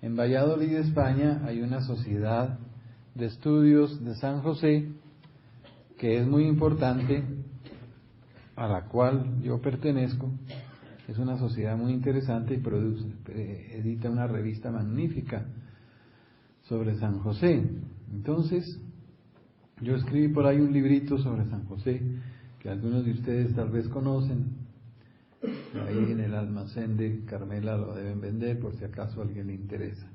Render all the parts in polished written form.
En Valladolid, España, hay una sociedad de estudios de San José que es muy importante, a la cual yo pertenezco. Es una sociedad muy interesante y edita una revista magnífica sobre San José. Entonces, yo escribí por ahí un librito sobre San José, que algunos de ustedes tal vez conocen. Ahí en el almacén de Carmela lo deben vender por si acaso a alguien le interesa.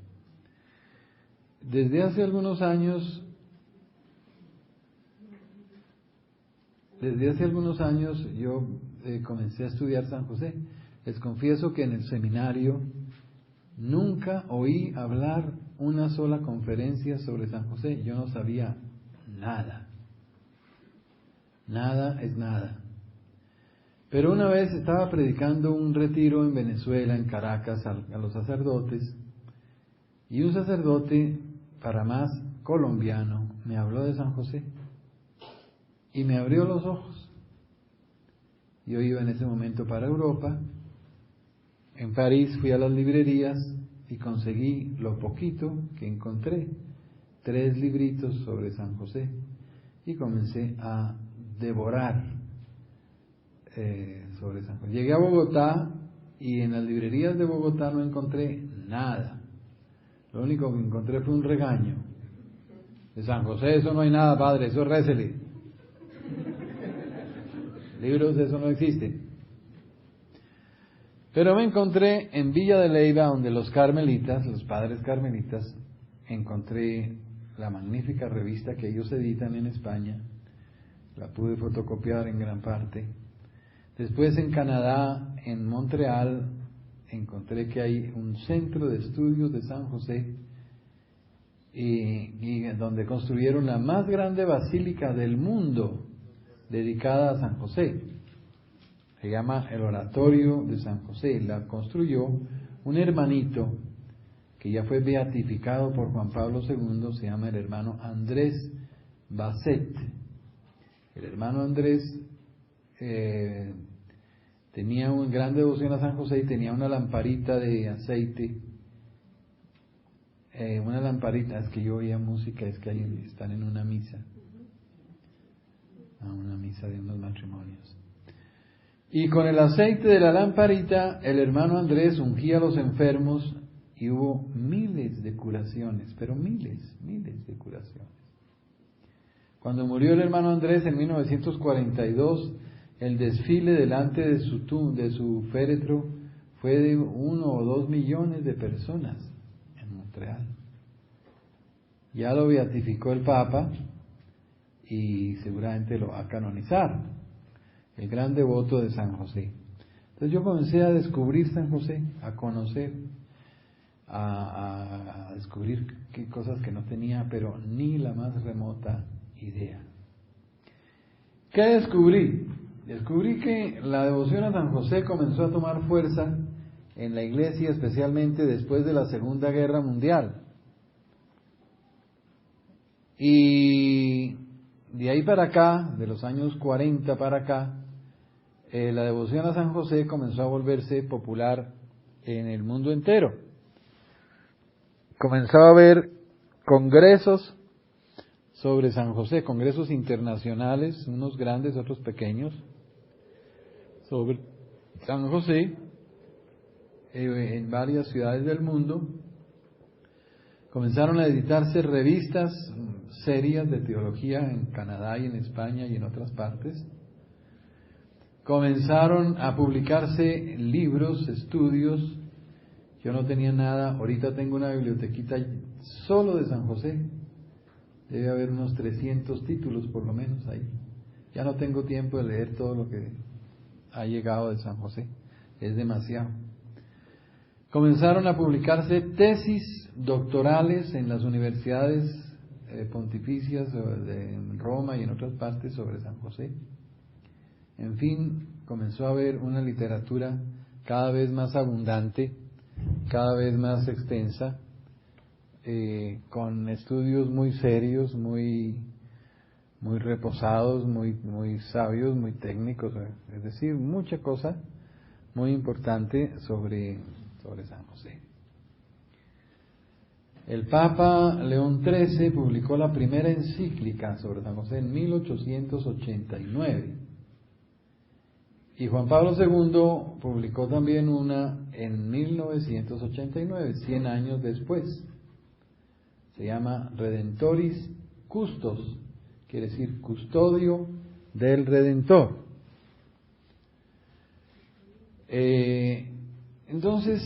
Desde hace algunos años yo comencé a estudiar San José. Les confieso que en el seminario nunca oí hablar una sola conferencia sobre San José. Yo no sabía nada. Nada es nada. Pero una vez estaba predicando un retiro en Venezuela, en Caracas, a los sacerdotes, y un sacerdote, para más colombiano, me habló de San José y me abrió los ojos. Yo iba en ese momento para Europa. En París fui a las librerías y conseguí lo poquito que encontré, 3 libritos sobre San José, y comencé a devorar sobre San José. Llegué a Bogotá y en las librerías de Bogotá no encontré nada. Lo único que encontré fue un regaño. De San José eso no hay nada, padre, eso es récele. Libros de eso no existen. Pero me encontré en Villa de Leyva, donde los carmelitas, los padres carmelitas, encontré la magnífica revista que ellos editan en España. La pude fotocopiar en gran parte. Después en Canadá, en Montreal, encontré que hay un centro de estudios de San José y donde construyeron la más grande basílica del mundo dedicada a San José. Se llama el Oratorio de San José. La construyó un hermanito que ya fue beatificado por Juan Pablo II, se llama el hermano Andrés Basset. El hermano Andrés tenía una gran devoción a San José y tenía una lamparita de aceite, una lamparita, es que yo oía música, es que están en una misa, una misa de unos matrimonios. Y con el aceite de la lamparita, el hermano Andrés ungía a los enfermos y hubo miles de curaciones, pero miles de curaciones. Cuando murió el hermano Andrés en 1942, el desfile delante de su féretro fue de 1 o 2 millones de personas en Montreal. Ya lo beatificó el Papa y seguramente lo va a canonizar, el gran devoto de San José. Entonces yo comencé a descubrir San José, a conocer, a descubrir qué cosas que no tenía, pero ni la más remota idea. ¿Qué descubrí? Descubrí que la devoción a San José comenzó a tomar fuerza en la iglesia, especialmente después de la Segunda Guerra Mundial. Y de ahí para acá, de los años 40 para acá, la devoción a San José comenzó a volverse popular en el mundo entero. Comenzó a haber congresos sobre San José, congresos internacionales, unos grandes, otros pequeños, sobre San José, en varias ciudades del mundo. Comenzaron a editarse revistas serias de teología en Canadá y en España y en otras partes. Comenzaron a publicarse libros, estudios. Yo no tenía nada, ahorita tengo una bibliotequita solo de San José. Debe haber unos 300 títulos por lo menos ahí. Ya no tengo tiempo de leer todo lo que ha llegado de San José, es demasiado. Comenzaron a publicarse tesis doctorales en las universidades pontificias en Roma y en otras partes sobre San José. En fin, comenzó a haber una literatura cada vez más abundante, cada vez más extensa, con estudios muy serios, muy reposados, muy sabios, muy técnicos, es decir, mucha cosa muy importante sobre San José. El Papa León XIII publicó la primera encíclica sobre San José en 1889. Y Juan Pablo II publicó también una en 1989, 100 años después. Se llama Redentoris Custos, quiere decir custodio del Redentor. Entonces,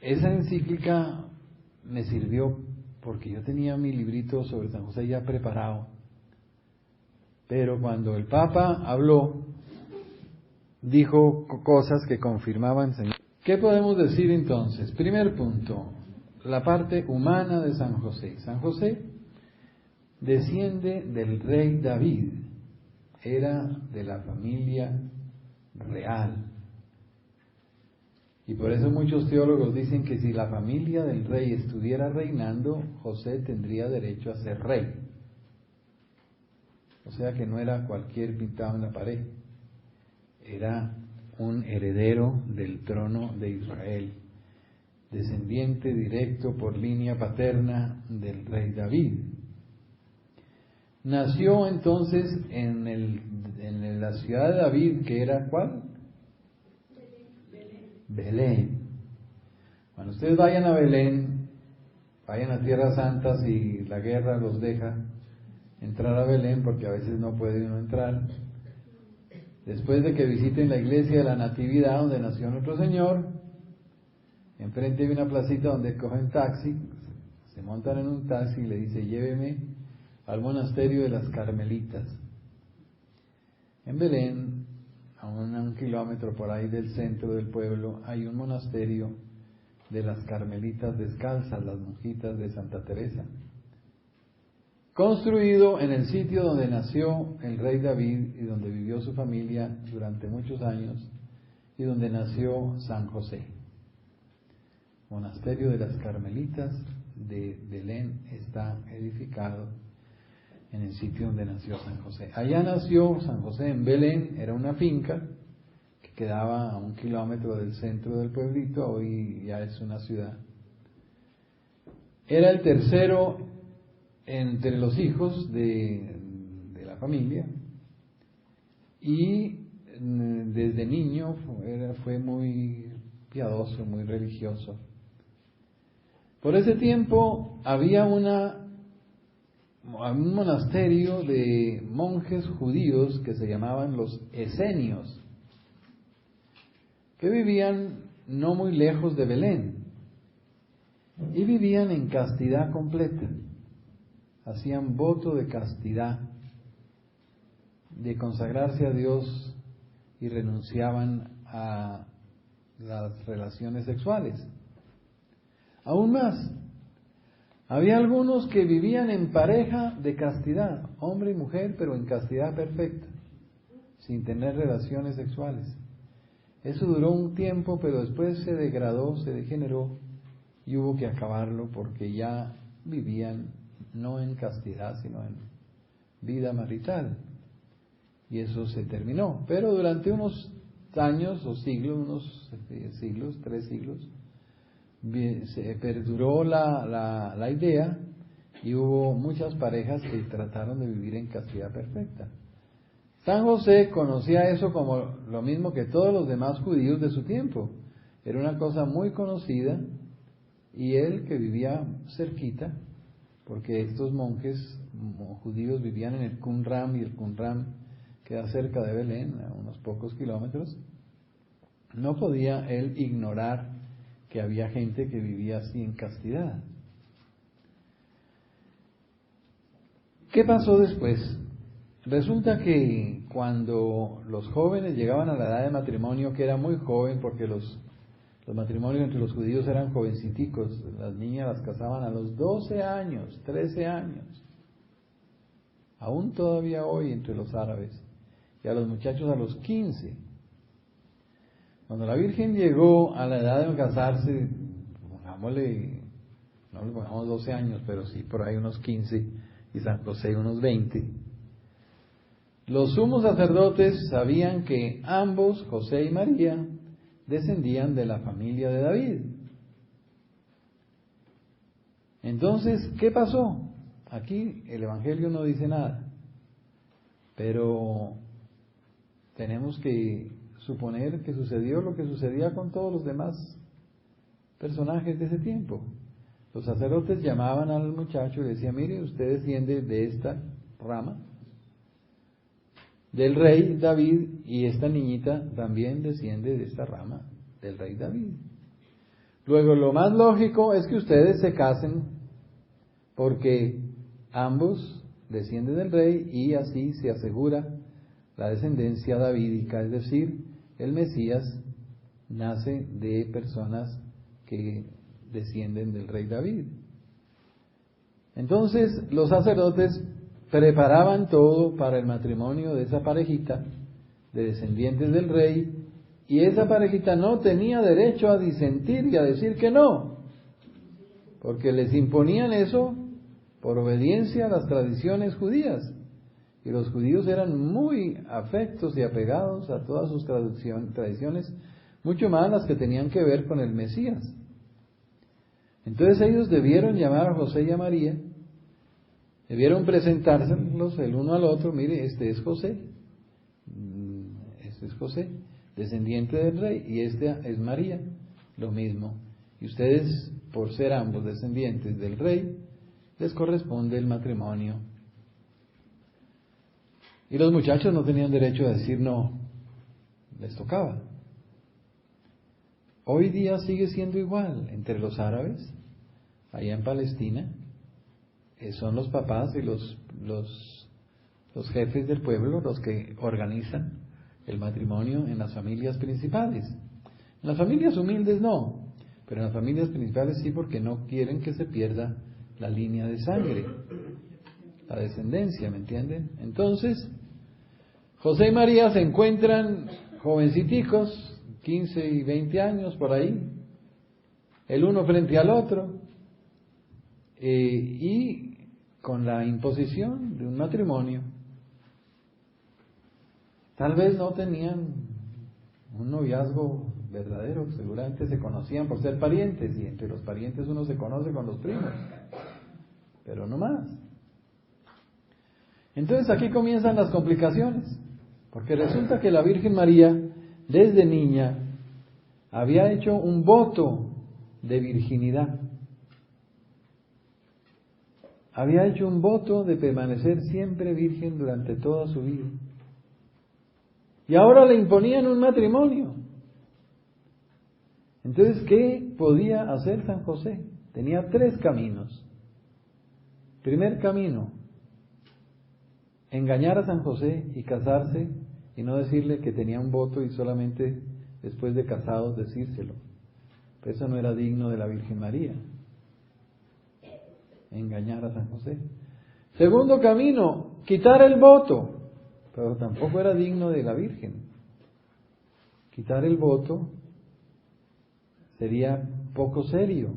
esa encíclica me sirvió porque yo tenía mi librito sobre San José ya preparado. Pero cuando el Papa habló, dijo cosas que confirmaban. ¿Qué podemos decir entonces? Primer punto, la parte humana de San José. San José desciende del rey David, era de la familia real. Y por eso muchos teólogos dicen que si la familia del rey estuviera reinando, José tendría derecho a ser rey. O sea que no era cualquier pintado en la pared, era un heredero del trono de Israel, descendiente directo por línea paterna del rey David. Nació entonces en la ciudad de David, que era ¿cuál? Belén. Cuando ustedes vayan a Belén, vayan a Tierra Santa, si la guerra los deja entrar a Belén, porque a veces no puede uno entrar. Después de que visiten la iglesia de la Natividad, donde nació nuestro Señor, enfrente hay una placita donde cogen taxi, se montan en un taxi y le dice, lléveme al monasterio de las Carmelitas. En Belén, a un kilómetro por ahí del centro del pueblo, hay un monasterio de las Carmelitas Descalzas, las monjitas de Santa Teresa, construido en el sitio donde nació el rey David y donde vivió su familia durante muchos años y donde nació San José. Monasterio de las Carmelitas de Belén está edificado en el sitio donde nació San José. Allá nació San José en Belén, era una finca que quedaba a 1 kilómetro del centro del pueblito, hoy ya es una ciudad. Era el tercero entre los hijos de la familia y desde niño fue muy piadoso, muy religioso. Por ese tiempo había un monasterio de monjes judíos que se llamaban los esenios, que vivían no muy lejos de Belén y vivían en castidad completa. Hacían voto de castidad, de consagrarse a Dios y renunciaban a las relaciones sexuales. Aún más, había algunos que vivían en pareja de castidad, hombre y mujer, pero en castidad perfecta, sin tener relaciones sexuales. Eso duró un tiempo, pero después se degradó, se degeneró y hubo que acabarlo porque ya vivían no en castidad, sino en vida marital. Y eso se terminó. Pero durante unos años o siglos, 3 siglos, se perduró la idea y hubo muchas parejas que trataron de vivir en castidad perfecta. San José conocía eso como lo mismo que todos los demás judíos de su tiempo. Era una cosa muy conocida y él, que vivía cerquita, porque estos monjes judíos vivían en el Qumran, y el Qumran queda cerca de Belén, a unos pocos kilómetros, no podía él ignorar que había gente que vivía así en castidad. ¿Qué pasó después? Resulta que cuando los jóvenes llegaban a la edad de matrimonio, que era muy joven, porque los matrimonios entre los judíos eran jovenciticos, las niñas las casaban a los 12 años, 13 años, aún todavía hoy entre los árabes, y a los muchachos a los 15. Cuando la Virgen llegó a la edad de casarse, pongámosle, no le pongamos 12 años, pero sí por ahí unos 15, y San José unos 20, los sumos sacerdotes sabían que ambos, José y María, descendían de la familia de David. Entonces, ¿qué pasó? Aquí el Evangelio no dice nada, pero tenemos que suponer que sucedió lo que sucedía con todos los demás personajes de ese tiempo. Los sacerdotes llamaban al muchacho y le decían, mire, usted desciende de esta rama del rey David, y esta niñita también desciende de esta rama del rey David. Luego, lo más lógico es que ustedes se casen, porque ambos descienden del rey y así se asegura la descendencia davídica, es decir, el Mesías nace de personas que descienden del rey David. Entonces los sacerdotes preparaban todo para el matrimonio de esa parejita de descendientes del rey, y esa parejita no tenía derecho a disentir y a decir que no, porque les imponían eso por obediencia a las tradiciones judías, y los judíos eran muy afectos y apegados a todas sus tradiciones, mucho más las que tenían que ver con el Mesías. Entonces ellos debieron llamar a José y a María, debieron presentárselos el uno al otro, mire, este es José, descendiente del rey, y esta es María, lo mismo. Y ustedes, por ser ambos descendientes del rey, les corresponde el matrimonio. Y los muchachos no tenían derecho a decir no, les tocaba. Hoy día sigue siendo igual entre los árabes, allá en Palestina, son los papás y los jefes del pueblo los que organizan el matrimonio en las familias principales. En las familias humildes no, pero en las familias principales sí, porque no quieren que se pierda la línea de sangre, la descendencia, ¿me entienden? Entonces, José y María se encuentran jovenciticos, 15 y 20 años por ahí, el uno frente al otro, y con la imposición de un matrimonio. Tal vez no tenían un noviazgo verdadero, seguramente se conocían por ser parientes, y entre los parientes uno se conoce con los primos, pero no más. Entonces aquí comienzan las complicaciones, porque resulta que la Virgen María, desde niña, había hecho un voto de virginidad. Había hecho un voto de permanecer siempre virgen durante toda su vida. Y ahora le imponían un matrimonio. Entonces, ¿qué podía hacer San José? Tenía 3 caminos. Primer camino, engañar a San José y casarse y no decirle que tenía un voto y solamente después de casados decírselo. Pero eso no era digno de la Virgen María. Engañar a San José. Segundo camino, quitar el voto, pero tampoco era digno de la Virgen. Quitar el voto sería poco serio,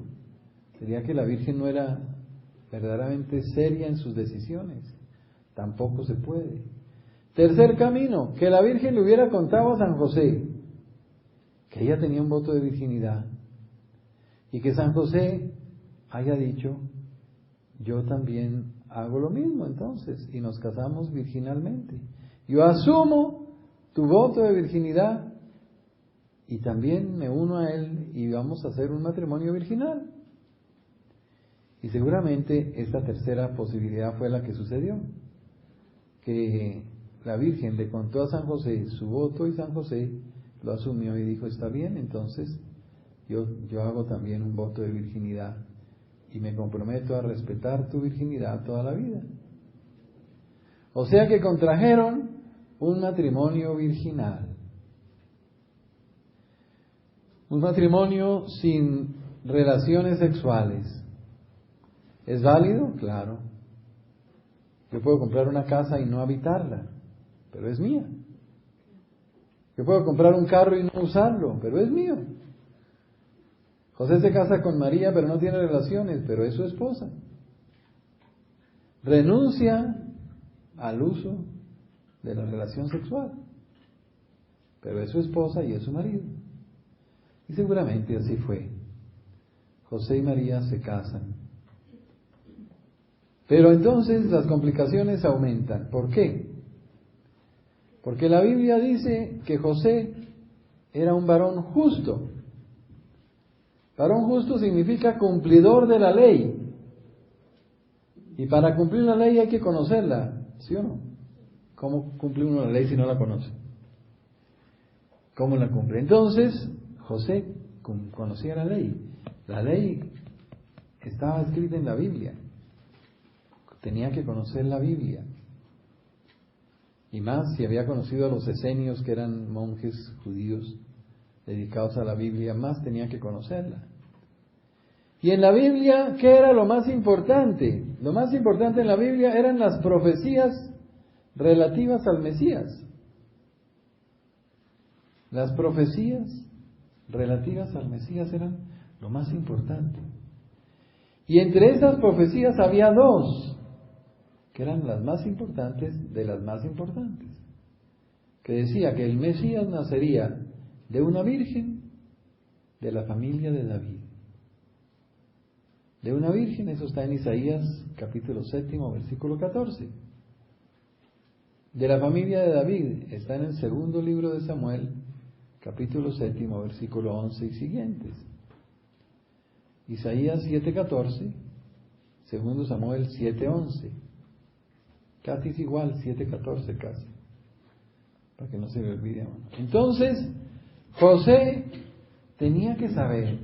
sería que la Virgen no era verdaderamente seria en sus decisiones, tampoco se puede. Tercer camino, que la Virgen le hubiera contado a San José que ella tenía un voto de virginidad y que San José haya dicho, yo también hago lo mismo entonces, y nos casamos virginalmente. Yo asumo tu voto de virginidad y también me uno a él y vamos a hacer un matrimonio virginal. Y seguramente esta tercera posibilidad fue la que sucedió, que la Virgen le contó a San José su voto y San José lo asumió y dijo, está bien, entonces yo hago también un voto de virginidad y me comprometo a respetar tu virginidad toda la vida. O sea que contrajeron un matrimonio virginal. Un matrimonio sin relaciones sexuales. ¿Es válido? Claro. Yo puedo comprar una casa y no habitarla, pero es mía. Yo puedo comprar un carro y no usarlo, pero es mío. José se casa con María, pero no tiene relaciones, pero es su esposa. Renuncia al uso de la relación sexual, pero es su esposa y es su marido. Y seguramente así fue. José y María se casan. Pero entonces las complicaciones aumentan. ¿Por qué? Porque la Biblia dice que José era un varón justo. Varón justo significa cumplidor de la ley. Y para cumplir la ley hay que conocerla, ¿sí o no? ¿Cómo cumple uno la ley si no la conoce? ¿Cómo la cumple? Entonces, José conocía la ley. La ley estaba escrita en la Biblia. Tenía que conocer la Biblia. Y más si había conocido a los esenios, que eran monjes judíos dedicados a la Biblia, más tenía que conocerla. Y en la Biblia, ¿qué era lo más importante? Lo más importante en la Biblia eran las profecías relativas al Mesías. Las profecías relativas al Mesías eran lo más importante. Y entre esas profecías había dos, que eran las más importantes de las más importantes, que decía que el Mesías nacería de una virgen de la familia de David. De una virgen, eso está en Isaías capítulo 7, versículo 14. De la familia de David, está en el segundo libro de Samuel, capítulo 7, versículo 11 y siguientes. Isaías 7:14, segundo Samuel 7:11. Casi es igual, 7:14 casi, para que no se me olvide. Entonces, José tenía que saber,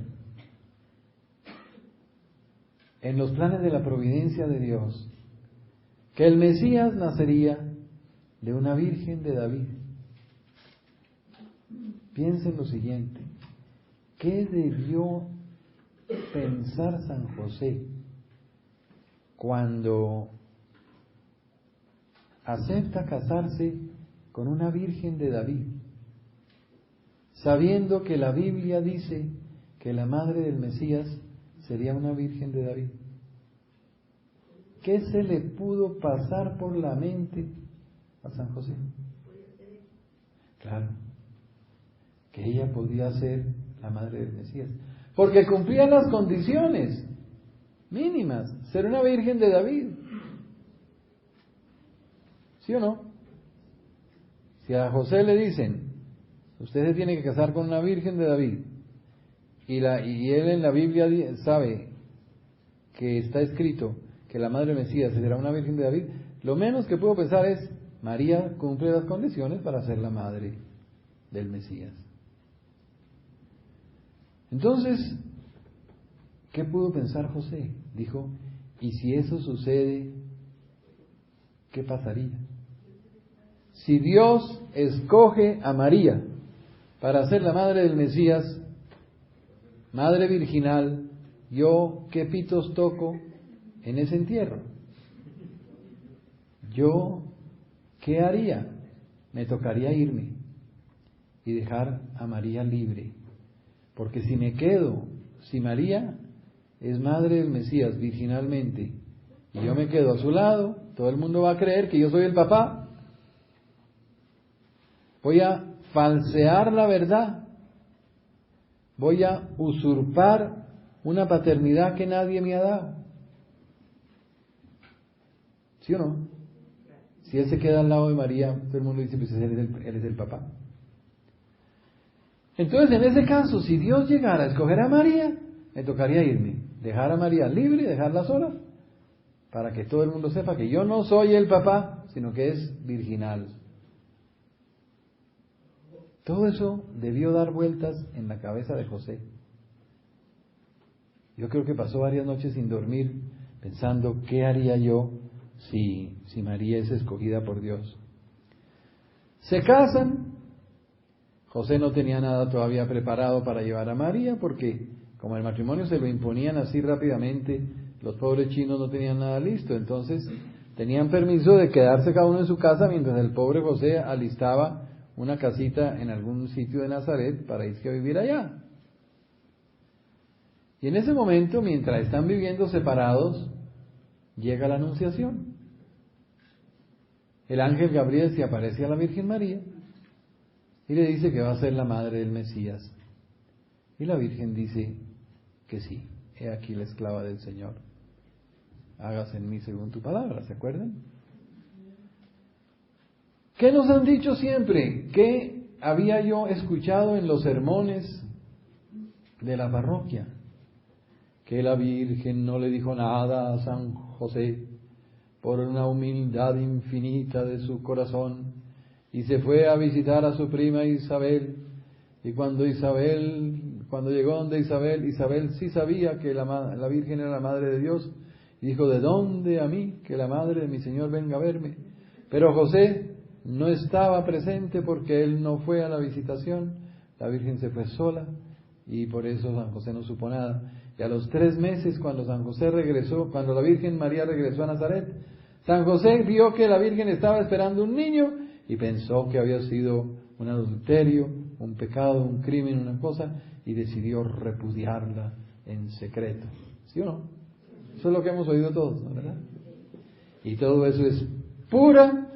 en los planes de la providencia de Dios, que el Mesías nacería de una virgen de David. Piensen lo siguiente, ¿qué debió pensar San José cuando acepta casarse con una virgen de David, sabiendo que la Biblia dice que la madre del Mesías sería una virgen de David? ¿Qué se le pudo pasar por la mente a San José? Claro, que ella podía ser la madre del Mesías, porque cumplía las condiciones mínimas, ser una virgen de David. ¿Sí o no? Si a José le dicen, usted se tiene que casar con una virgen de David, y él en la Biblia sabe que está escrito que la madre del Mesías será una virgen de David, lo menos que puedo pensar es, María cumple las condiciones para ser la madre del Mesías. Entonces, ¿qué pudo pensar José? Dijo, ¿y si eso sucede, qué pasaría? Si Dios escoge a María para ser la madre del Mesías, madre virginal, ¿yo qué pitos toco en ese entierro? ¿Yo qué haría? Me tocaría irme y dejar a María libre. Porque si me quedo, si María es madre del Mesías virginalmente y yo me quedo a su lado, todo el mundo va a creer que yo soy el papá. Voy a falsear la verdad. Voy a usurpar una paternidad que nadie me ha dado. ¿Sí o no? Si él se queda al lado de María, todo el mundo dice, pues él es el papá. Entonces, en ese caso, si Dios llegara a escoger a María, me tocaría irme, dejar a María libre, dejarla sola, para que todo el mundo sepa que yo no soy el papá, sino que es virginal. Todo eso debió dar vueltas en la cabeza de José. Yo creo que pasó varias noches sin dormir, pensando, ¿qué haría yo si María es escogida por Dios? Se casan. José no tenía nada todavía preparado para llevar a María, porque como el matrimonio se lo imponían así rápidamente, los pobres chinos no tenían nada listo, entonces tenían permiso de quedarse cada uno en su casa mientras el pobre José alistaba una casita en algún sitio de Nazaret para irse a vivir allá. Y en ese momento, mientras están viviendo separados, llega la Anunciación. El ángel Gabriel se aparece a la Virgen María y le dice que va a ser la madre del Mesías. Y la Virgen dice que sí, he aquí la esclava del Señor. hágase en mí según tu palabra, ¿se acuerdan? ¿Qué nos han dicho siempre? ¿Qué había yo escuchado en los sermones de la parroquia? Que la Virgen no le dijo nada a San José por una humildad infinita de su corazón, y se fue a visitar a su prima Isabel, y cuando llegó donde Isabel sí sabía que la Virgen era la Madre de Dios, y dijo: ¿de dónde a mí que la Madre de mi Señor venga a verme? Pero José no estaba presente porque él no fue a la visitación, la Virgen se fue sola, y por eso San José no supo nada. Y a los 3 meses, cuando la Virgen María regresó a Nazaret, San José vio que la Virgen estaba esperando un niño y pensó que había sido un adulterio, un pecado, un crimen, una cosa, y decidió repudiarla en secreto. ¿Sí o no? Eso es lo que hemos oído todos, ¿no? ¿Verdad? Y todo eso es pura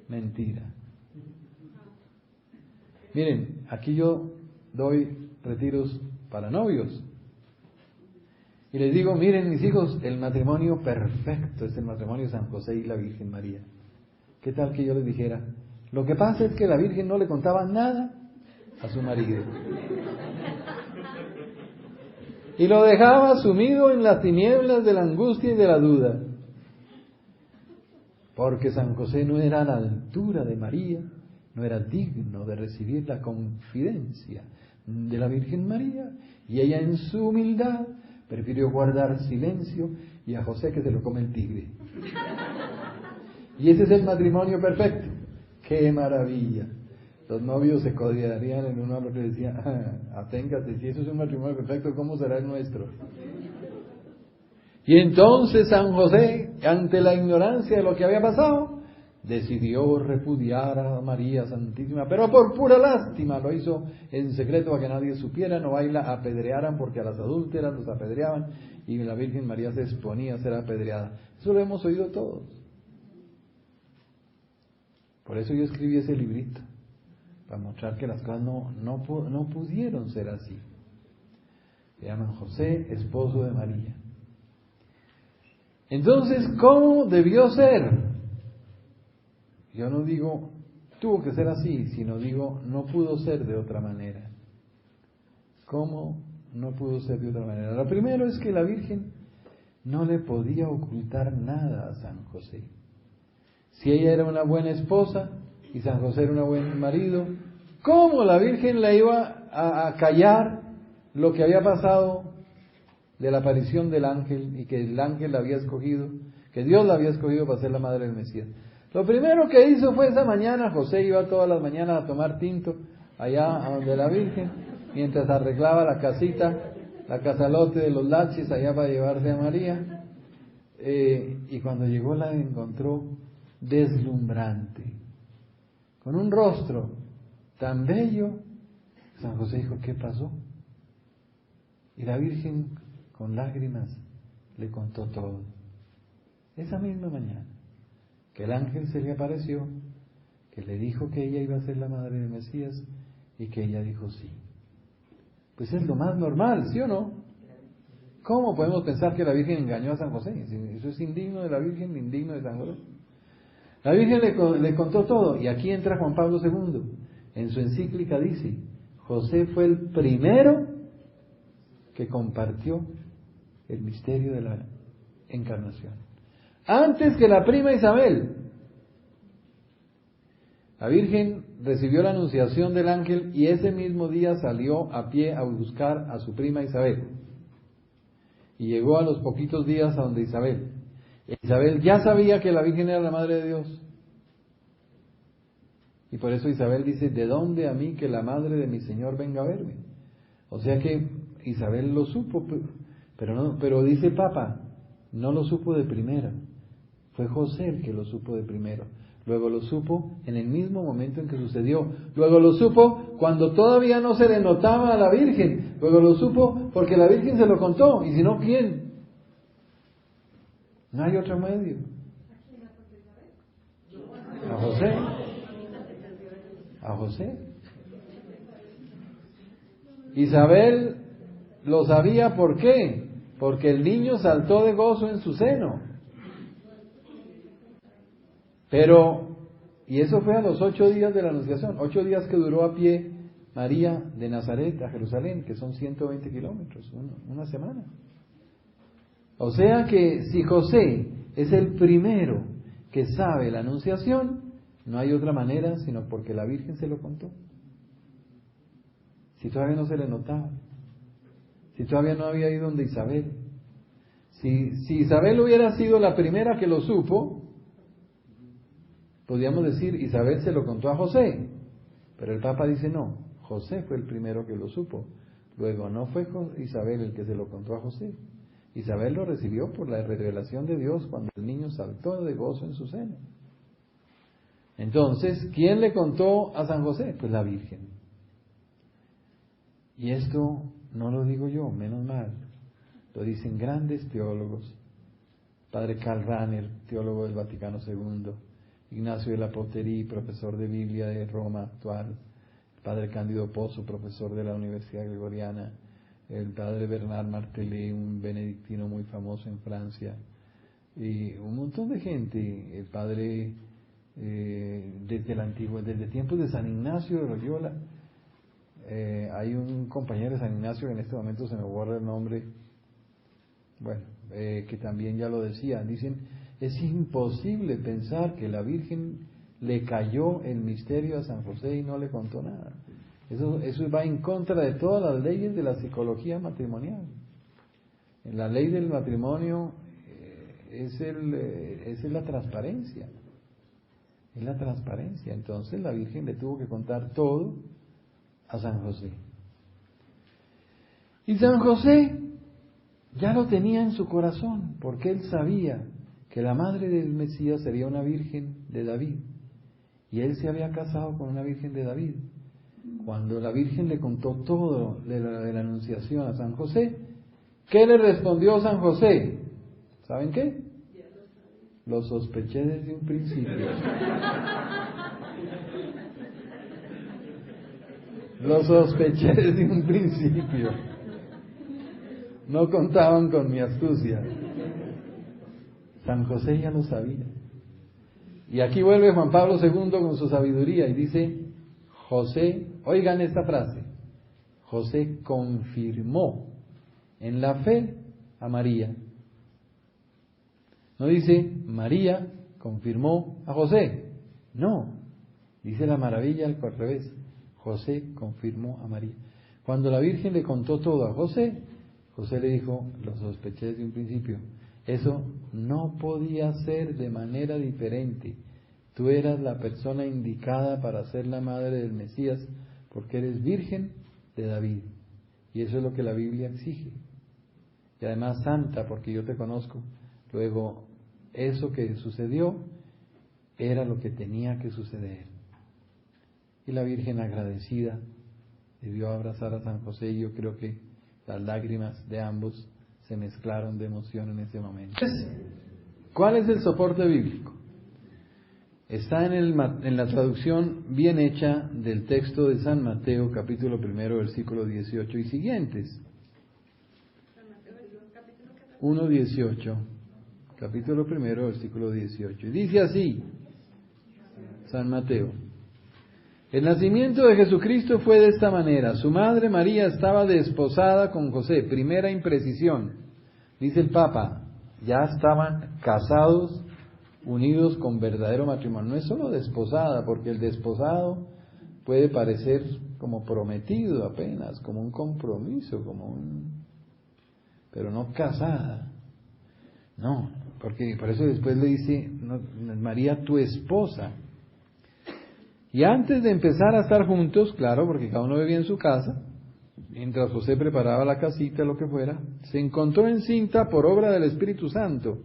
mentira. Miren, aquí yo doy retiros para novios. Y les digo: miren, mis hijos, el matrimonio perfecto es el matrimonio de San José y la Virgen María. ¿Qué tal que yo les dijera: lo que pasa es que la Virgen no le contaba nada a su marido, y lo dejaba sumido en las tinieblas de la angustia y de la duda? Porque San José no era a la altura de María, no era digno de recibir la confidencia de la Virgen María, y ella en su humildad prefirió guardar silencio, y a José que se lo come el tigre. Y ese es el matrimonio perfecto. ¡Qué maravilla! Los novios se codearían el uno al otro y decían: aténgate, si eso es un matrimonio perfecto, ¿cómo será el nuestro? Y entonces San José, ante la ignorancia de lo que había pasado, decidió repudiar a María Santísima, pero por pura lástima. Lo hizo en secreto para que nadie supiera, no la apedrearan, porque a las adúlteras los apedreaban, y la Virgen María se exponía a ser apedreada. Eso lo hemos oído todos. Por eso yo escribí ese librito, para mostrar que las cosas no pudieron ser así. Se llaman José, esposo de María. Entonces, ¿cómo debió ser? Yo no digo tuvo que ser así, sino digo no pudo ser de otra manera. ¿Cómo no pudo ser de otra manera? Lo primero es que la Virgen no le podía ocultar nada a San José. Si ella era una buena esposa y San José era un buen marido, ¿cómo la Virgen le iba a callar lo que había pasado de la aparición del ángel, y que el ángel la había escogido, que Dios la había escogido para ser la madre del Mesías? Lo primero que hizo fue esa mañana: José iba todas las mañanas a tomar tinto allá a donde la Virgen, mientras arreglaba la casita, la casalote de los laches allá para llevarse a María, y cuando llegó la encontró deslumbrante, con un rostro tan bello. San José dijo: ¿qué pasó? Y la Virgen, con lágrimas, le contó todo. Esa misma mañana, que el ángel se le apareció, que le dijo que ella iba a ser la madre del Mesías, y que ella dijo sí. Pues es lo más normal, ¿sí o no? ¿Cómo podemos pensar que la Virgen engañó a San José? Eso es indigno de la Virgen, indigno de San José. La Virgen le contó todo, y aquí entra Juan Pablo II. En su encíclica dice: José fue el primero que compartió el misterio de la encarnación, antes que la prima Isabel. La Virgen recibió la anunciación del ángel y ese mismo día salió a pie a buscar a su prima Isabel. Y llegó a los poquitos días a donde Isabel. Isabel ya sabía que la Virgen era la Madre de Dios. Y por eso Isabel dice: ¿de dónde a mí que la Madre de mi Señor venga a verme? O sea que Isabel lo supo, pero dice Papa, no lo supo de primera. Fue José el que lo supo de primero. Luego lo supo en el mismo momento en que sucedió. Luego lo supo cuando todavía no se le notaba a la Virgen. Luego lo supo porque la Virgen se lo contó. Y si no, ¿quién? No hay otro medio. A José. A José. Isabel lo sabía, ¿por qué? porque el niño saltó de gozo en su seno. Pero, y eso fue a los 8 días de la Anunciación, 8 días que duró a pie María de Nazaret a Jerusalén, que son 120 kilómetros, una semana. O sea que si José es el primero que sabe la Anunciación, no hay otra manera sino porque la Virgen se lo contó. Si todavía no se le notaba, si todavía no había ido donde Isabel, si Isabel hubiera sido la primera que lo supo, podríamos decir Isabel se lo contó a José, pero el Papa dice no, José fue el primero que lo supo. Luego no fue Isabel el que se lo contó a José. Isabel lo recibió por la revelación de Dios cuando el niño saltó de gozo en su seno. Entonces, ¿quién le contó a San José? Pues la Virgen. Y esto no lo digo yo, menos mal. Lo dicen grandes teólogos. Padre Karl Rahner, teólogo del Vaticano II. Ignacio de la Poterí, profesor de Biblia de Roma actual. Padre Cándido Pozo, profesor de la Universidad Gregoriana. El padre Bernard Martelet, un benedictino muy famoso en Francia, y un montón de gente, el padre desde el antiguo, desde tiempos de San Ignacio de Loyola, hay un compañero de San Ignacio que en este momento se me borra el nombre, bueno, que también ya lo decía, dicen, es imposible pensar que la Virgen le cayó el misterio a San José y no le contó nada. Eso va en contra de todas las leyes de la psicología matrimonial. En la ley del matrimonio es la transparencia. Es la transparencia. Entonces la Virgen le tuvo que contar todo a San José. Y San José ya lo tenía en su corazón, porque él sabía que la madre del Mesías sería una virgen de David. Y él se había casado con una virgen de David. Cuando la Virgen le contó todo de la Anunciación a San José, ¿qué le respondió San José? ¿Saben qué? Lo sospeché desde un principio. Lo sospeché desde un principio. No contaban con mi astucia. San José ya lo sabía. Y aquí vuelve Juan Pablo II con su sabiduría y dice, José, oigan esta frase, José confirmó en la fe a María. No dice, María confirmó a José. No, dice la maravilla al revés, José confirmó a María. Cuando la Virgen le contó todo a José, José le dijo, lo sospeché desde un principio, eso no podía ser de manera diferente. Tú eras la persona indicada para ser la madre del Mesías, porque eres virgen de David. Y eso es lo que la Biblia exige. Y además santa, porque yo te conozco. Luego, eso que sucedió era lo que tenía que suceder. Y la Virgen agradecida debió abrazar a San José, y yo creo que las lágrimas de ambos se mezclaron de emoción en ese momento. ¿Cuál es el soporte bíblico? Está en la traducción bien hecha del texto de San Mateo, capítulo 1, versículo 18 y siguientes. 1:18, capítulo 1, versículo 18. Y dice así, San Mateo: el nacimiento de Jesucristo fue de esta manera. Su madre María estaba desposada con José. Primera imprecisión. Dice el Papa, ya estaban casados, unidos con verdadero matrimonio. No es solo desposada, porque el desposado puede parecer como prometido apenas, como un compromiso, pero no casada. No, porque por eso después le dice, no, María, tu esposa. Y antes de empezar a estar juntos, claro, porque cada uno vivía en su casa, mientras José preparaba la casita, lo que fuera, se encontró encinta por obra del Espíritu Santo.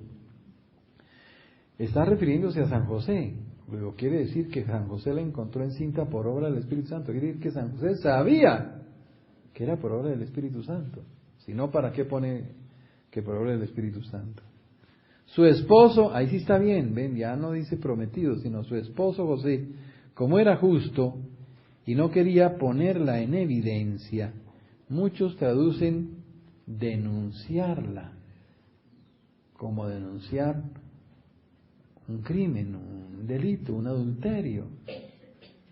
Está refiriéndose a San José. Luego quiere decir que San José la encontró encinta por obra del Espíritu Santo. Quiere decir que San José sabía que era por obra del Espíritu Santo. Si no, ¿para qué pone que por obra del Espíritu Santo? Su esposo, ahí sí está bien, ven, ya no dice prometido, sino su esposo José, como era justo y no quería ponerla en evidencia, muchos traducen denunciarla, como denunciar un crimen, un delito, un adulterio.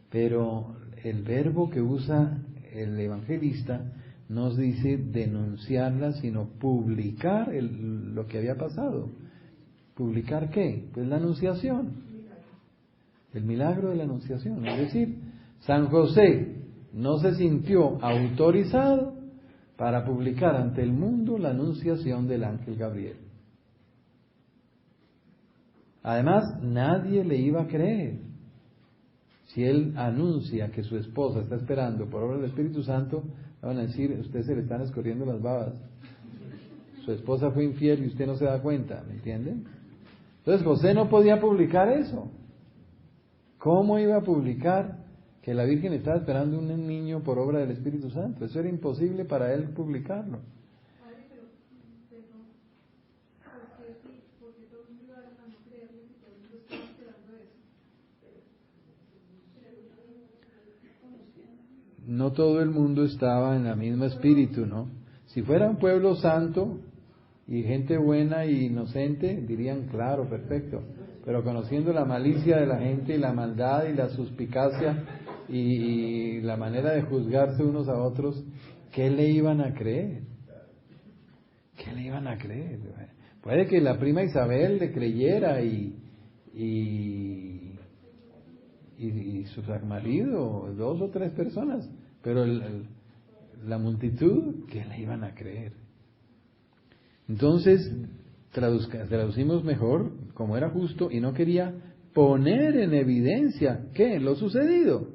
Pero el verbo que usa el evangelista nos dice denunciarla, sino publicar lo que había pasado. ¿Publicar qué? Pues la anunciación, el milagro de la anunciación. Es decir, San José no se sintió autorizado para publicar ante el mundo la anunciación del ángel Gabriel. Además, nadie le iba a creer. Si él anuncia que su esposa está esperando por obra del Espíritu Santo, le van a decir, usted se le están escurriendo las babas. Su esposa fue infiel y usted no se da cuenta, ¿me entienden? Entonces José no podía publicar eso. ¿Cómo iba a publicar que la Virgen estaba esperando un niño por obra del Espíritu Santo? Eso era imposible para él publicarlo. No todo el mundo estaba en la misma espíritu, ¿no? Si fuera un pueblo santo y gente buena y inocente, dirían, claro, perfecto. Pero conociendo la malicia de la gente y la maldad y la suspicacia y la manera de juzgarse unos a otros, ¿qué le iban a creer? ¿Qué le iban a creer? Puede que la prima Isabel le creyera y su marido, 2 o 3 personas, pero la multitud, ¿qué le iban a creer? Entonces, traducimos mejor, como era justo, y no quería poner en evidencia, ¿qué? Lo sucedido.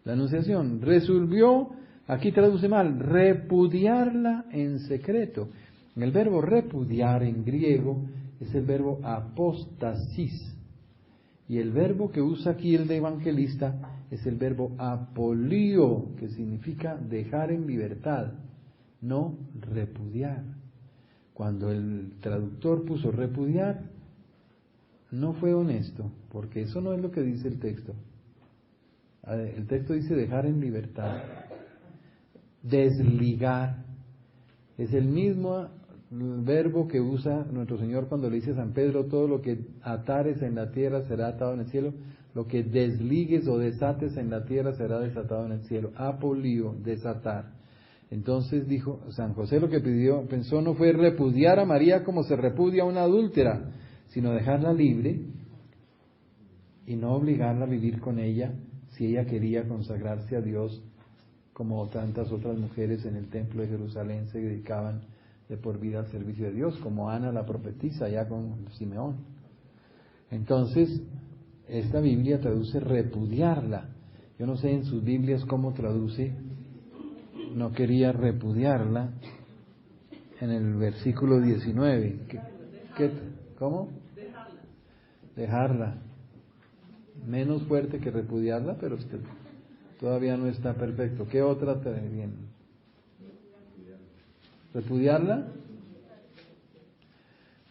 La anunciación resolvió, aquí traduce mal, repudiarla en secreto. El verbo repudiar en griego es el verbo apostasis. Y el verbo que usa aquí el de evangelista es el verbo apolio, que significa dejar en libertad, no repudiar. Cuando el traductor puso repudiar, no fue honesto, porque eso no es lo que dice el texto. El texto dice dejar en libertad, desligar. Es el mismo verbo que usa nuestro Señor cuando le dice a San Pedro, todo lo que atares en la tierra será atado en el cielo, lo que desligues o desates en la tierra será desatado en el cielo. Apolio, desatar. Entonces dijo, San José lo que pensó no fue repudiar a María como se repudia a una adúltera, sino dejarla libre y no obligarla a vivir con ella si ella quería consagrarse a Dios, como tantas otras mujeres en el templo de Jerusalén se dedicaban de por vida al servicio de Dios, como Ana la profetisa, ya con Simeón. Entonces, esta Biblia traduce repudiarla. Yo no sé en sus Biblias cómo traduce, no quería repudiarla en el versículo 19. ¿Cómo? Dejarla. Menos fuerte que repudiarla, pero todavía no está perfecto. ¿Qué otra trae bien? ¿Repudiarla?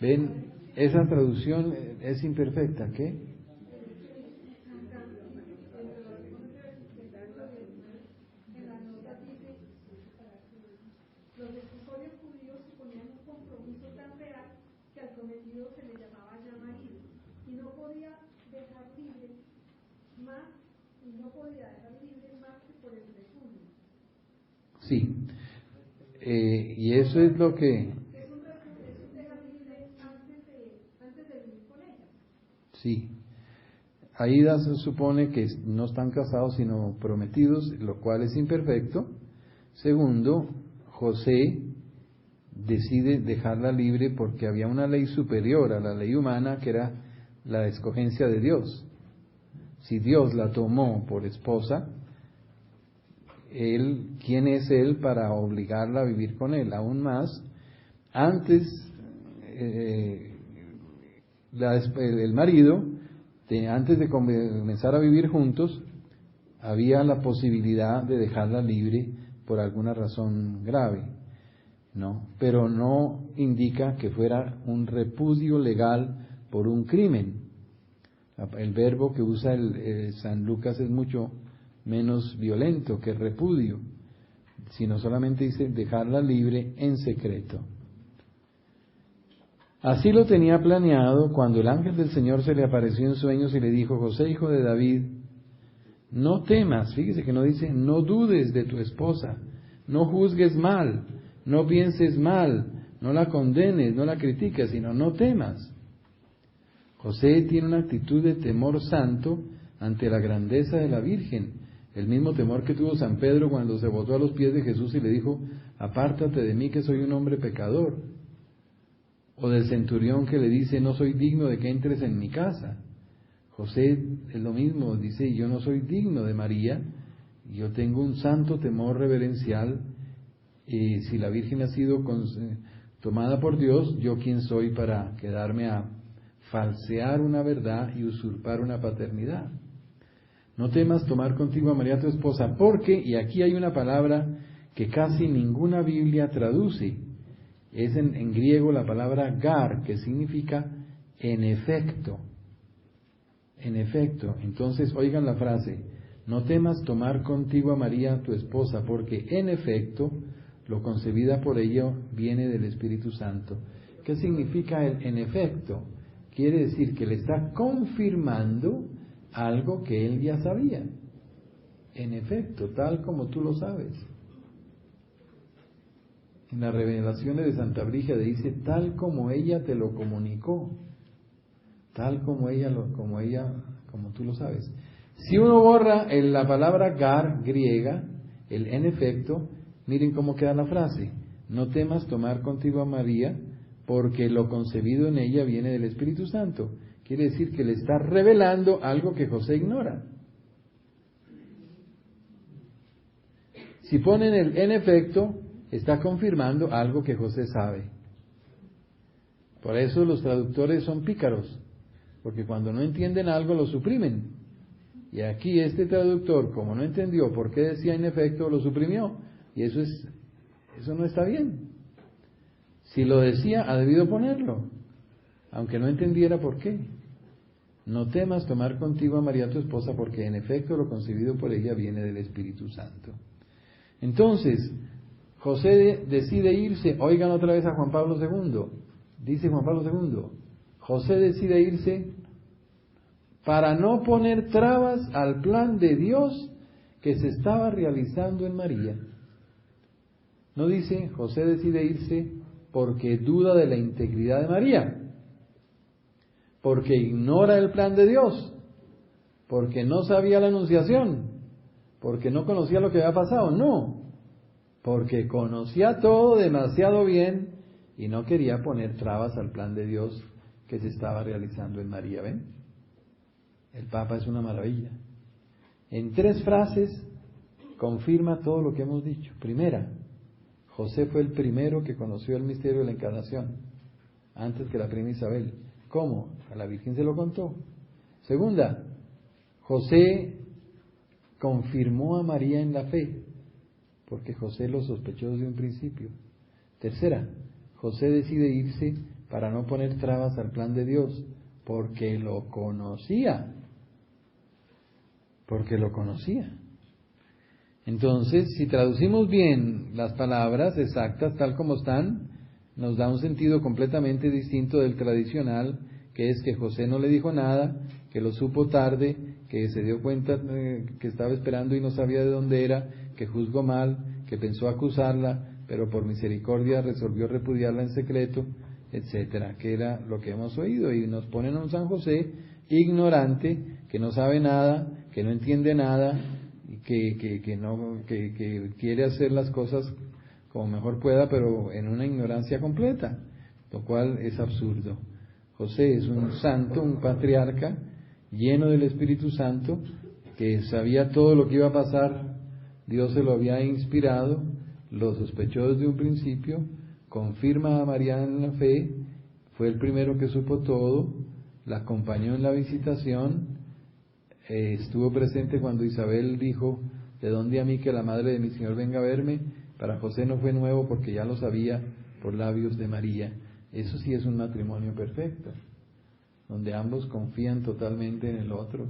¿Ven? Esa traducción es imperfecta. ¿Qué? Los escritores judíos suponían un compromiso tan real que al prometido se le llamaba ya marido y no podía dejar libre más que por el repudio. Sí. Y eso es lo que... Es un dejar libre antes de vivir con ella. Sí. Aida se supone que no están casados sino prometidos, lo cual es imperfecto. Segundo, José decide dejarla libre porque había una ley superior a la ley humana que era la escogencia de Dios. Si Dios la tomó por esposa, ¿quién es él para obligarla a vivir con él? Aún más, antes el marido, antes de comenzar a vivir juntos, había la posibilidad de dejarla libre por alguna razón grave, ¿no? Pero no indica que fuera un repudio legal por un crimen. El verbo que usa San Lucas es mucho menos violento que repudio. sino solamente dice dejarla libre en secreto. Así lo tenía planeado cuando el ángel del Señor se le apareció en sueños y le dijo: José, hijo de David, no temas, fíjese que no dice no dudes de tu esposa, no juzgues mal, no pienses mal, no la condenes, no la critiques, sino no temas. José tiene una actitud de temor santo ante la grandeza de la Virgen, el mismo temor que tuvo San Pedro cuando se botó a los pies de Jesús y le dijo: apártate de mí que soy un hombre pecador. O del centurión que le dice: no soy digno de que entres en mi casa. José es lo mismo, dice: yo no soy digno de María, yo tengo un santo temor reverencial, y si la Virgen ha sido tomada por Dios, yo quién soy para quedarme a falsear una verdad y usurpar una paternidad. No temas tomar contigo a María tu esposa, porque, y aquí hay una palabra que casi ninguna Biblia traduce, es en griego la palabra gar, que significa en efecto. En efecto, entonces oigan la frase: no temas tomar contigo a María tu esposa, porque en efecto lo concebida por ella viene del Espíritu Santo. ¿Qué significa el en efecto? Quiere decir que le está confirmando algo que él ya sabía. En efecto, tal como tú lo sabes. En las revelaciones de Santa Brígida dice: tal como ella te lo comunicó, tal como como tú lo sabes. Si uno borra la palabra gar griega, el en efecto, miren cómo queda la frase: no temas tomar contigo a María, porque lo concebido en ella viene del Espíritu Santo. Quiere decir que le está revelando algo que José ignora. Si ponen el en efecto, está confirmando algo que José sabe. Por eso los traductores son pícaros, porque cuando no entienden algo lo suprimen. Y aquí este traductor, como no entendió por qué decía en efecto, lo suprimió. Y eso no está bien. Si lo decía, ha debido ponerlo, aunque no entendiera por qué. No temas tomar contigo a María tu esposa, porque en efecto lo concebido por ella viene del Espíritu Santo. Entonces, José decide irse. Oigan otra vez a Juan Pablo II. Dice Juan Pablo II, José decide irse para no poner trabas al plan de Dios que se estaba realizando en María. No dice, José decide irse porque duda de la integridad de María, porque ignora el plan de Dios, porque no sabía la anunciación, porque no conocía lo que había pasado. No, porque conocía todo demasiado bien y no quería poner trabas al plan de Dios que se estaba realizando en María. ¿Ven? El Papa es una maravilla. En 3 frases confirma todo lo que hemos dicho. Primera, José fue el primero que conoció el misterio de la encarnación, antes que la prima Isabel. ¿Cómo? A la Virgen se lo contó. Segunda, José confirmó a María en la fe, porque José lo sospechó desde un principio. Tercera, José decide irse para no poner trabas al plan de Dios, porque lo conocía. Porque lo conocía. Entonces, si traducimos bien las palabras exactas tal como están, nos da un sentido completamente distinto del tradicional, que es que José no le dijo nada, que lo supo tarde, que se dio cuenta que estaba esperando y no sabía de dónde era, que juzgó mal, que pensó acusarla, pero por misericordia resolvió repudiarla en secreto, etcétera, que era lo que hemos oído. Y nos ponen a un San José ignorante, que no sabe nada, que no entiende nada, que quiere hacer las cosas como mejor pueda, pero en una ignorancia completa, lo cual es absurdo. José es un santo, un patriarca, lleno del Espíritu Santo, que sabía todo lo que iba a pasar, Dios se lo había inspirado, lo sospechó desde un principio, confirma a María en la fe, fue el primero que supo todo, la acompañó en la visitación, estuvo presente cuando Isabel dijo: ¿de dónde a mí que la madre de mi Señor venga a verme? Para José no fue nuevo porque ya lo sabía por labios de María. Eso sí es un matrimonio perfecto, donde ambos confían totalmente en el otro.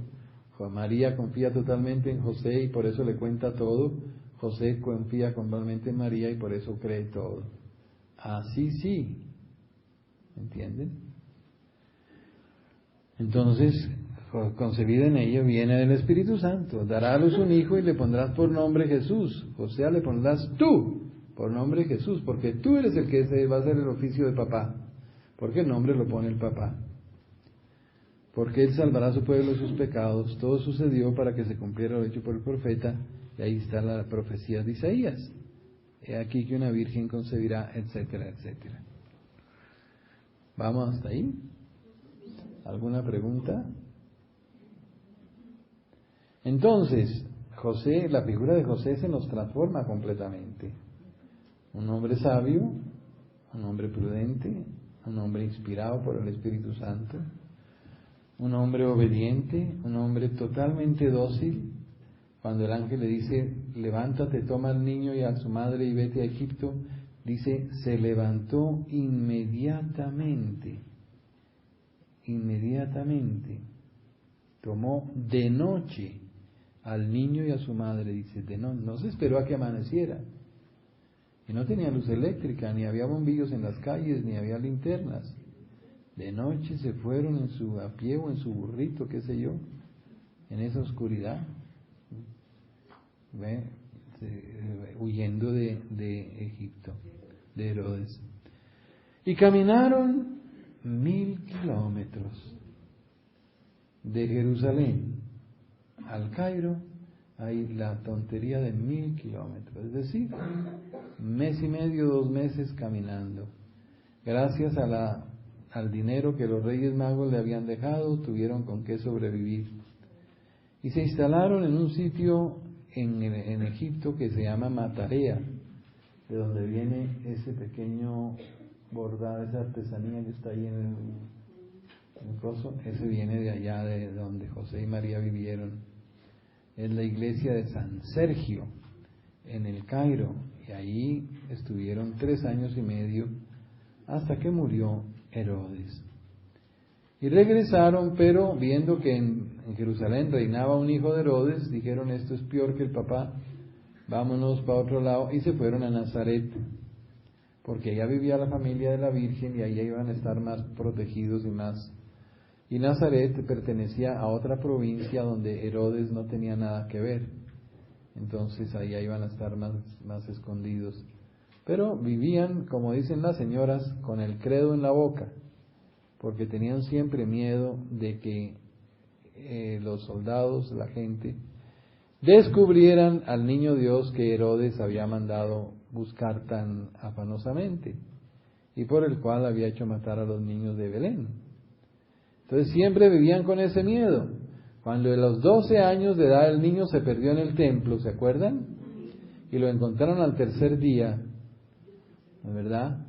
María confía totalmente en José y por eso le cuenta todo. José confía completamente en María y por eso cree todo. Así sí. ¿Entienden? Entonces, concebida en ella viene del Espíritu Santo. Dará a luz un hijo y le pondrás por nombre Jesús. O sea, le pondrás tú por nombre Jesús, porque tú eres el que va a hacer el oficio de papá. Porque el nombre lo pone el papá. Porque él salvará a su pueblo de sus pecados. Todo sucedió para que se cumpliera lo dicho por el profeta. Y ahí está la profecía de Isaías. He aquí que una virgen concebirá, etcétera, etcétera. ¿Vamos hasta ahí? ¿Alguna pregunta? Entonces, José, la figura de José se nos transforma completamente. Un hombre sabio, un hombre prudente, un hombre inspirado por el Espíritu Santo, un hombre obediente, un hombre totalmente dócil. Cuando el ángel le dice, levántate, toma al niño y a su madre y vete a Egipto, dice, se levantó inmediatamente. Inmediatamente. Tomó de noche al niño y a su madre, dice, no se esperó a que amaneciera. Y no tenía luz eléctrica, ni había bombillos en las calles, ni había linternas. De noche se fueron a pie o en su burrito, qué sé yo, en esa oscuridad, huyendo de Egipto, de Herodes. Y caminaron 1000 kilómetros de Jerusalén al Cairo. Hay la tontería de 1000 kilómetros, es decir, 1.5 meses, 2 meses caminando. Gracias al dinero que los Reyes Magos le habían dejado, tuvieron con qué sobrevivir. Y se instalaron en un sitio en Egipto que se llama Matarea, de donde viene ese pequeño bordado, esa artesanía que está ahí en el coso, ese viene de allá de donde José y María vivieron. Es la iglesia de San Sergio, en el Cairo, y ahí estuvieron 3 años y medio, hasta que murió Herodes. Y regresaron, pero viendo que en Jerusalén reinaba un hijo de Herodes, dijeron, esto es peor que el papá, vámonos para otro lado, y se fueron a Nazaret, porque allá vivía la familia de la Virgen, y allá iban a estar más protegidos y más. Y Nazaret pertenecía a otra provincia donde Herodes no tenía nada que ver. Entonces allá iban a estar más escondidos. Pero vivían, como dicen las señoras, con el credo en la boca, porque tenían siempre miedo de que los soldados, la gente, descubrieran al niño Dios que Herodes había mandado buscar tan afanosamente, y por el cual había hecho matar a los niños de Belén. Entonces siempre vivían con ese miedo. Cuando a los 12 años de edad el niño se perdió en el templo, ¿se acuerdan? Y lo encontraron al 3er día, ¿verdad?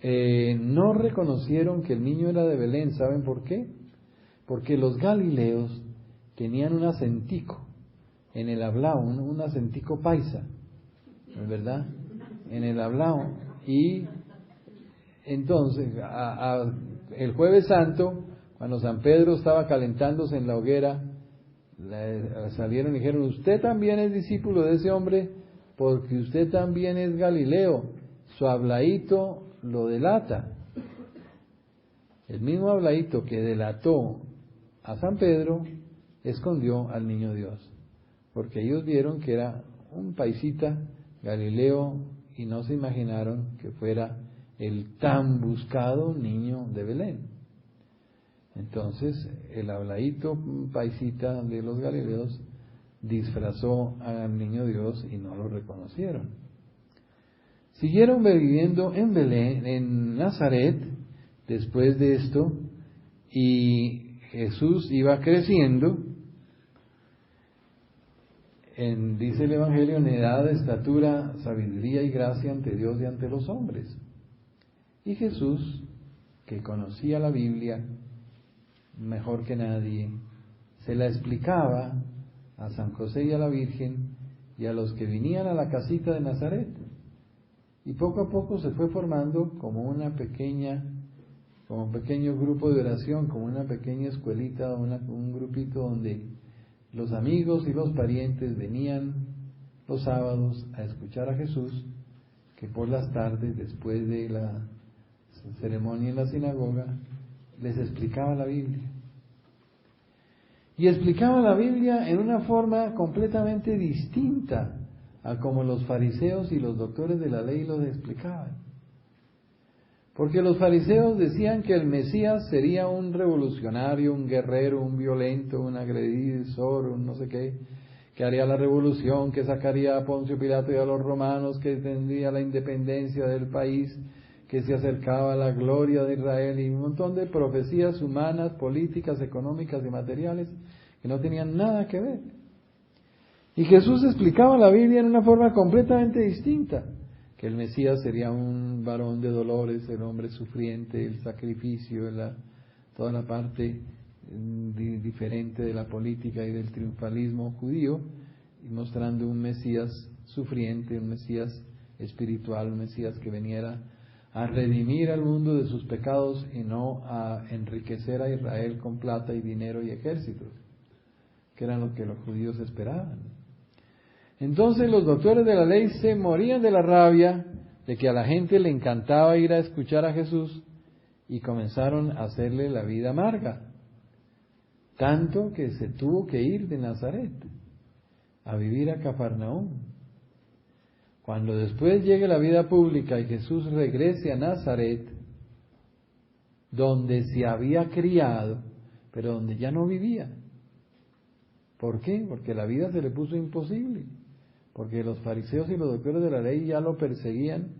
No reconocieron que el niño era de Belén. ¿Saben por qué? Porque los galileos tenían un acentico en el hablado, un acentico paisa, ¿verdad? En el hablado. Y entonces, el Jueves Santo, cuando San Pedro estaba calentándose en la hoguera, salieron y dijeron, usted también es discípulo de ese hombre, porque usted también es Galileo, su habladito lo delata. El mismo habladito que delató a San Pedro, escondió al niño Dios, porque ellos vieron que era un paisita Galileo y no se imaginaron que fuera el tan buscado niño de Belén. Entonces, el habladito paisita de los galileos disfrazó al niño Dios y no lo reconocieron. Siguieron viviendo en Belén, en Nazaret, después de esto, y Jesús iba creciendo, dice el Evangelio, en edad, estatura, sabiduría y gracia ante Dios y ante los hombres. Y Jesús, que conocía la Biblia mejor que nadie, se la explicaba a San José y a la Virgen y a los que venían a la casita de Nazaret. Y poco a poco se fue formando como un pequeño grupo de oración, como una pequeña escuelita, un grupito donde los amigos y los parientes venían, los sábados a escuchar a Jesús, que por las tardes, después de la ceremonia en la sinagoga, les explicaba la Biblia. Y explicaba la Biblia en una forma completamente distinta a como los fariseos y los doctores de la ley los explicaban. Porque los fariseos decían que el Mesías sería un revolucionario, un guerrero, un violento, un agresor, un no sé qué, que haría la revolución, que sacaría a Poncio Pilato y a los romanos, que tendría la independencia del país, que se acercaba a la gloria de Israel, y un montón de profecías humanas, políticas, económicas y materiales que no tenían nada que ver. Y Jesús explicaba la Biblia en una forma completamente distinta, que el Mesías sería un varón de dolores, el hombre sufriente, el sacrificio, toda la parte diferente de la política y del triunfalismo judío, y mostrando un Mesías sufriente, un Mesías espiritual, un Mesías que veniera a redimir al mundo de sus pecados y no a enriquecer a Israel con plata y dinero y ejércitos, que eran lo que los judíos esperaban. Entonces los doctores de la ley se morían de la rabia de que a la gente le encantaba ir a escuchar a Jesús y comenzaron a hacerle la vida amarga, tanto que se tuvo que ir de Nazaret a vivir a Cafarnaúm. Cuando después llegue la vida pública y Jesús regrese a Nazaret, donde se había criado, pero donde ya no vivía. ¿Por qué? Porque la vida se le puso imposible. Porque los fariseos y los doctores de la ley ya lo perseguían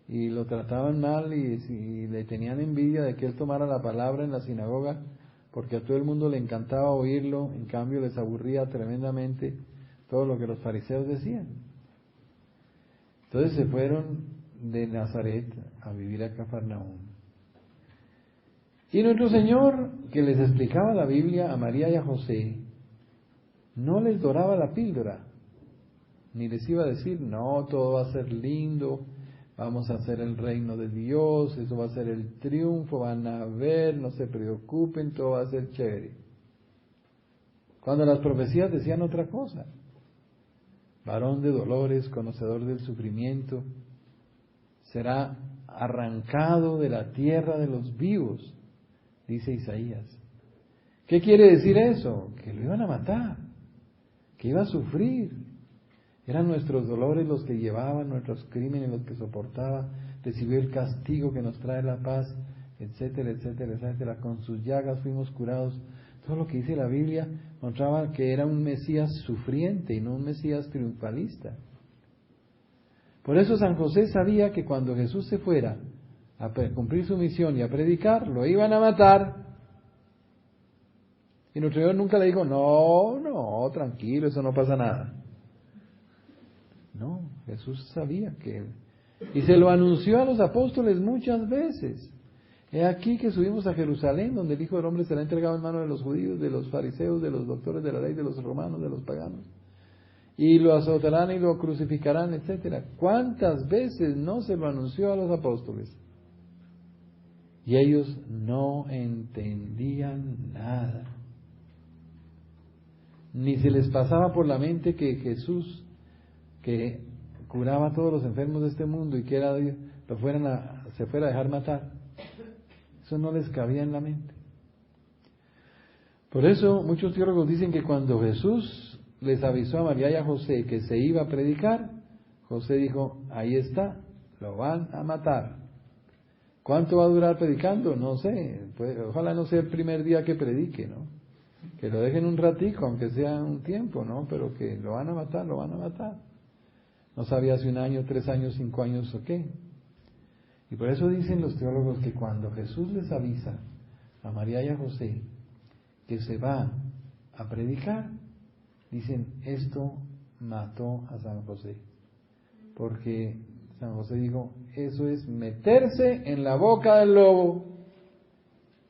y lo trataban mal y le tenían envidia de que él tomara la palabra en la sinagoga, porque a todo el mundo le encantaba oírlo, en cambio les aburría tremendamente todo lo que los fariseos decían. Entonces se fueron de Nazaret a vivir a Cafarnaúm. Y nuestro Señor, que les explicaba la Biblia a María y a José, no les doraba la píldora, ni les iba a decir, no, todo va a ser lindo, vamos a hacer el reino de Dios, eso va a ser el triunfo, van a ver, no se preocupen, todo va a ser chévere. Cuando las profecías decían otra cosa. Varón de dolores, conocedor del sufrimiento, será arrancado de la tierra de los vivos, dice Isaías. ¿Qué quiere decir eso? Que lo iban a matar, que iba a sufrir. Eran nuestros dolores los que llevaban, nuestros crímenes los que soportaba, recibió el castigo que nos trae la paz, etcétera, etcétera, etcétera. Con sus llagas fuimos curados. Todo lo que dice la Biblia mostraba que era un Mesías sufriente y no un Mesías triunfalista. Por eso San José sabía que cuando Jesús se fuera a cumplir su misión y a predicar, lo iban a matar. Y nuestro Señor nunca le dijo, no, tranquilo, eso no pasa nada. No, Jesús sabía que él. Y se lo anunció a los apóstoles muchas veces. He aquí que subimos a Jerusalén, donde el Hijo del Hombre será entregado en manos de los judíos, de los fariseos, de los doctores de la ley, de los romanos, de los paganos. Y lo azotarán y lo crucificarán, etcétera. ¿Cuántas veces no se lo anunció a los apóstoles? Y ellos no entendían nada. Ni se les pasaba por la mente que Jesús, que curaba a todos los enfermos de este mundo y que era Dios, se fuera a dejar matar. Eso no les cabía en la mente. Por eso muchos teólogos dicen que cuando Jesús les avisó a María y a José que se iba a predicar, José dijo, ahí está, lo van a matar. ¿Cuánto va a durar predicando? No sé, pues, ojalá no sea el primer día que predique, ¿no? Que lo dejen un ratico, aunque sea un tiempo, ¿no? Pero que lo van a matar, lo van a matar. No sabía si 1 año, 3 años, 5 años o qué. Y por eso dicen los teólogos que cuando Jesús les avisa a María y a José que se va a predicar, dicen, esto mató a San José. Porque San José dijo, eso es meterse en la boca del lobo.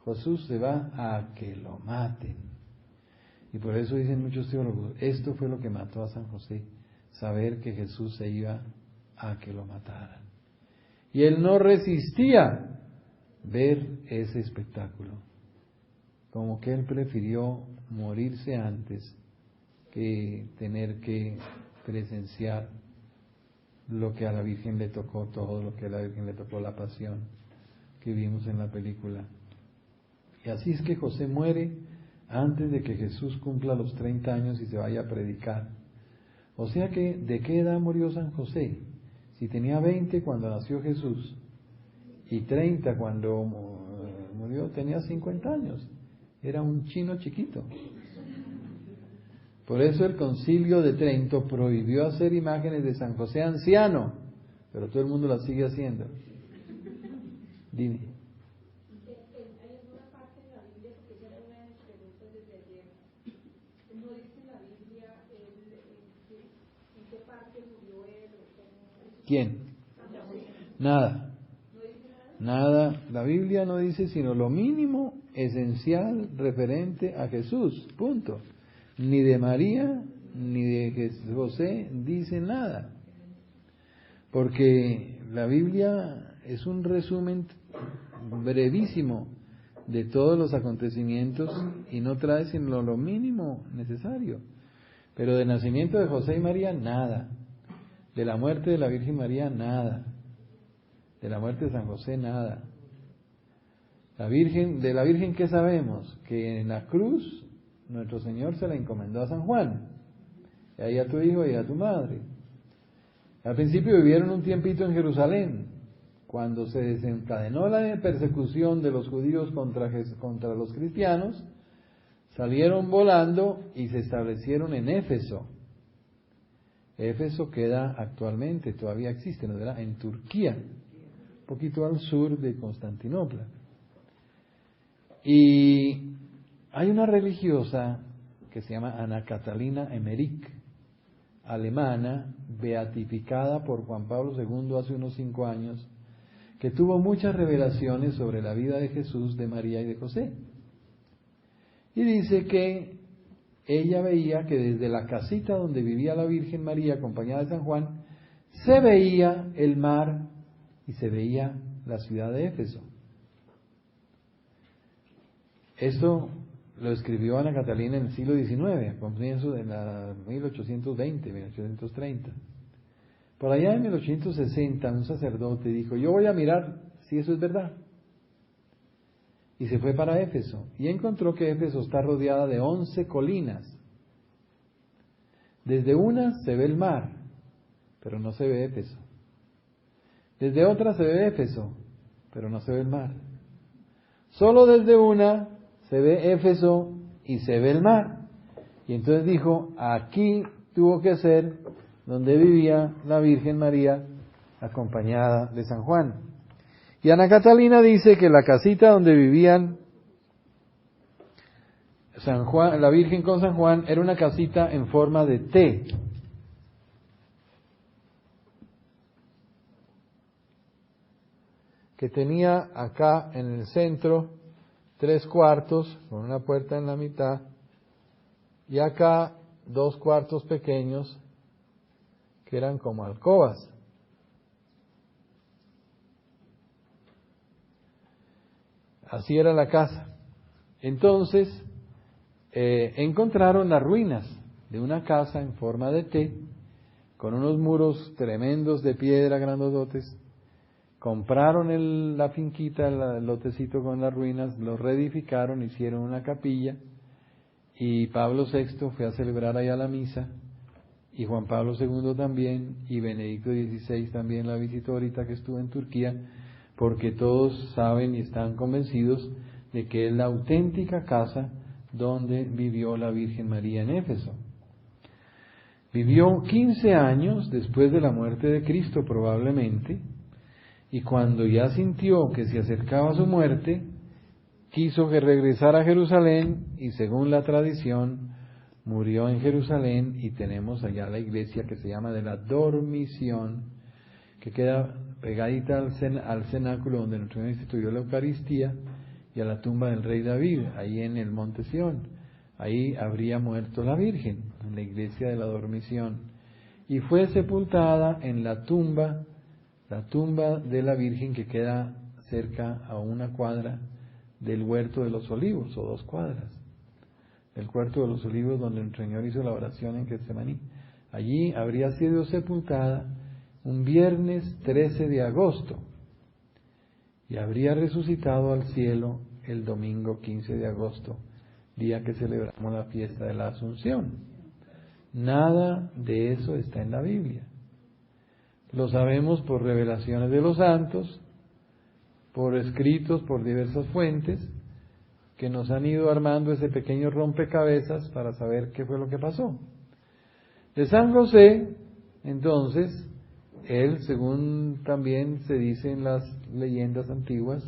Jesús se va a que lo maten. Y por eso dicen muchos teólogos, esto fue lo que mató a San José, saber que Jesús se iba a que lo mataran. Y él no resistía ver ese espectáculo. Como que él prefirió morirse antes que tener que presenciar lo que a la Virgen le tocó, todo lo que a la Virgen le tocó, la pasión que vimos en la película. Y así es que José muere antes de que Jesús cumpla los 30 años y se vaya a predicar. O sea que, ¿de qué edad murió San José? Si tenía 20 cuando nació Jesús y 30 cuando murió, tenía 50 años. Era un chino chiquito. Por eso el Concilio de Trento prohibió hacer imágenes de San José anciano, pero todo el mundo las sigue haciendo. Dime. Hay alguna parte en la Biblia, porque esa era una de mis preguntas desde ayer, no dice la Biblia en qué parte murió él o cómo. ¿Quién? Nada. ¿No dice nada? Nada. La Biblia no dice sino lo mínimo esencial referente a Jesús. Punto. Ni de María ni de José dice nada. Porque la Biblia es un resumen brevísimo de todos los acontecimientos y no trae sino lo mínimo necesario. Pero del nacimiento de José y María, nada. De la muerte de la Virgen María, nada. De la muerte de San José, nada. De la Virgen, ¿qué sabemos? Que en la cruz nuestro Señor se la encomendó a San Juan. Y ahí a tu hijo y a tu madre. Al principio vivieron un tiempito en Jerusalén. Cuando se desencadenó la persecución de los judíos contra los cristianos, salieron volando y se establecieron en Éfeso. Éfeso queda actualmente, todavía existe, ¿no? En Turquía, un poquito al sur de Constantinopla. Y hay una religiosa que se llama Ana Catalina Emmerich, alemana, beatificada por Juan Pablo II hace unos 5 años, que tuvo muchas revelaciones sobre la vida de Jesús, de María y de José. Y dice que ella veía que desde la casita donde vivía la Virgen María, acompañada de San Juan, se veía el mar y se veía la ciudad de Éfeso. Esto lo escribió Ana Catalina en el siglo XIX, comienzo de la 1820, 1830. Por allá en 1860 un sacerdote dijo, yo voy a mirar si eso es verdad. Y se fue para Éfeso y encontró que Éfeso está rodeada de 11 colinas. Desde una se ve el mar, pero no se ve Éfeso. Desde otra se ve Éfeso, pero no se ve el mar. Solo desde una se ve Éfeso y se ve el mar. Y entonces dijo, aquí tuvo que ser donde vivía la Virgen María acompañada de San Juan. Y Ana Catalina dice que la casita donde vivían San Juan, la Virgen con San Juan, era una casita en forma de T. Que tenía acá en el centro 3 cuartos con una puerta en la mitad y acá 2 cuartos pequeños que eran como alcobas. Así era la casa. Entonces encontraron las ruinas de una casa en forma de T con unos muros tremendos de piedra grandototes. Compraron la finquita, el lotecito con las ruinas, lo reedificaron, hicieron una capilla y Pablo VI fue a celebrar allá la misa y Juan Pablo II también y Benedicto XVI también la visitó ahorita que estuvo en Turquía, porque todos saben y están convencidos de que es la auténtica casa donde vivió la Virgen María en Éfeso. Vivió 15 años después de la muerte de Cristo probablemente, y cuando ya sintió que se acercaba su muerte, quiso que regresara a Jerusalén y según la tradición murió en Jerusalén y tenemos allá la iglesia que se llama de la Dormición, que queda pegadita al cenáculo donde nuestro Señor instituyó la Eucaristía y a la tumba del rey David, ahí en el monte Sión. Ahí habría muerto la Virgen, en la iglesia de la Dormición, y fue sepultada en la tumba de la Virgen que queda cerca a 1 cuadra del Huerto de los Olivos, o 2 cuadras, del Huerto de los Olivos donde el Señor hizo la oración en Getsemaní. Allí habría sido sepultada un viernes 13 de agosto y habría resucitado al cielo el domingo 15 de agosto, día que celebramos la fiesta de la Asunción. Nada de eso está en la Biblia. Lo sabemos por revelaciones de los santos, por escritos, por diversas fuentes, que nos han ido armando ese pequeño rompecabezas para saber qué fue lo que pasó. De San José, entonces, él, según también se dice en las leyendas antiguas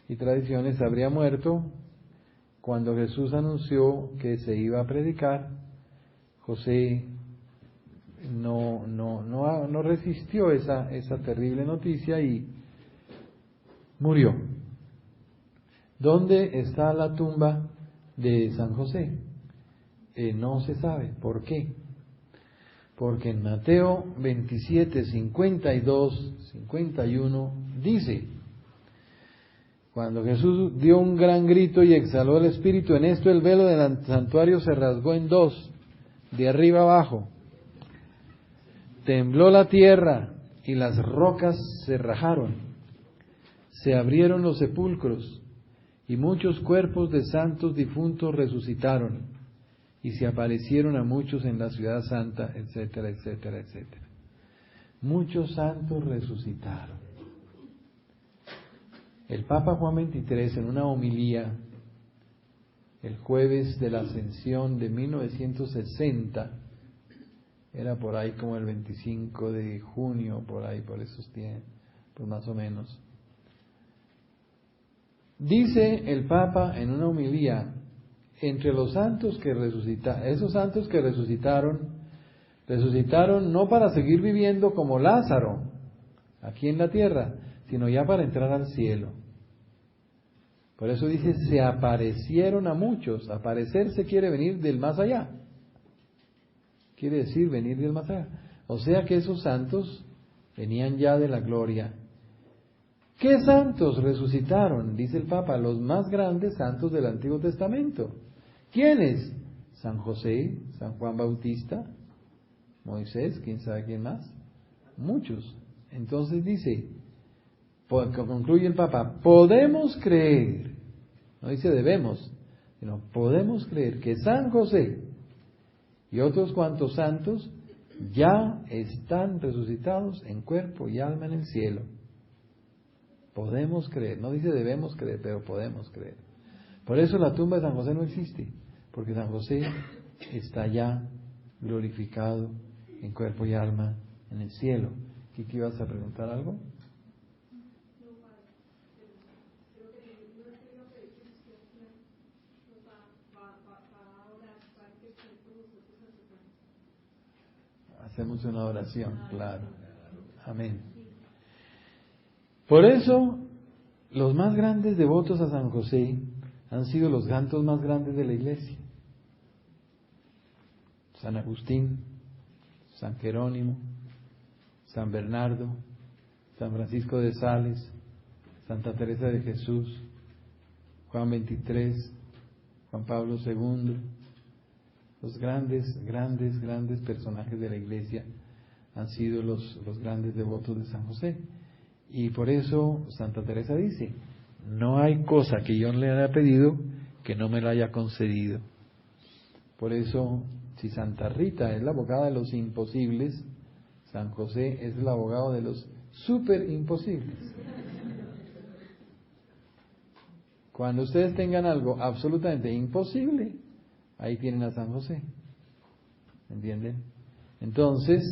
y tradiciones, habría muerto cuando Jesús anunció que se iba a predicar. José no resistió esa terrible noticia y murió. ¿Dónde está la tumba de San José? No se sabe. ¿Por qué? Porque en Mateo 27, 52, 51 dice: cuando Jesús dio un gran grito y exhaló el Espíritu, en esto el velo del santuario se rasgó en dos, de arriba abajo. Tembló la tierra y las rocas se rajaron. Se abrieron los sepulcros y muchos cuerpos de santos difuntos resucitaron y se aparecieron a muchos en la ciudad santa, etcétera, etcétera, etcétera. Muchos santos resucitaron. El Papa Juan XXIII, en una homilía el jueves de la Ascensión de 1960, era por ahí como el 25 de junio, por ahí, por esos tiempos, pues más o menos. Dice el Papa en una homilía: entre los santos que resucitaron, esos santos que resucitaron no para seguir viviendo como Lázaro aquí en la tierra, sino ya para entrar al cielo. Por eso dice, se aparecieron a muchos. Aparecerse quiere venir del más allá. Quiere decir venir del más allá. O sea que esos santos venían ya de la gloria. ¿Qué santos resucitaron? Dice el Papa, los más grandes santos del Antiguo Testamento. ¿Quiénes? San José, San Juan Bautista, Moisés, quién sabe quién más. Muchos. Entonces dice, concluye el Papa, podemos creer, no dice debemos, sino podemos creer que San José y otros cuantos santos ya están resucitados en cuerpo y alma en el cielo. Podemos creer, no dice debemos creer, pero podemos creer. Por eso la tumba de San José no existe, porque San José está ya glorificado en cuerpo y alma en el cielo. ¿Kiki, ibas a preguntar algo? Hacemos una oración, claro. Amén. Por eso, los más grandes devotos a San José han sido los santos más grandes de la Iglesia. San Agustín, San Jerónimo, San Bernardo, San Francisco de Sales, Santa Teresa de Jesús, Juan XXIII, Juan Pablo II. Los grandes personajes de la Iglesia han sido los grandes devotos de San José. Y por eso Santa Teresa dice, no hay cosa que yo le haya pedido que no me la haya concedido. Por eso, si Santa Rita es la abogada de los imposibles, San José es el abogado de los súper imposibles. Cuando ustedes tengan algo absolutamente imposible, ahí tienen a San José. ¿Entienden? Entonces,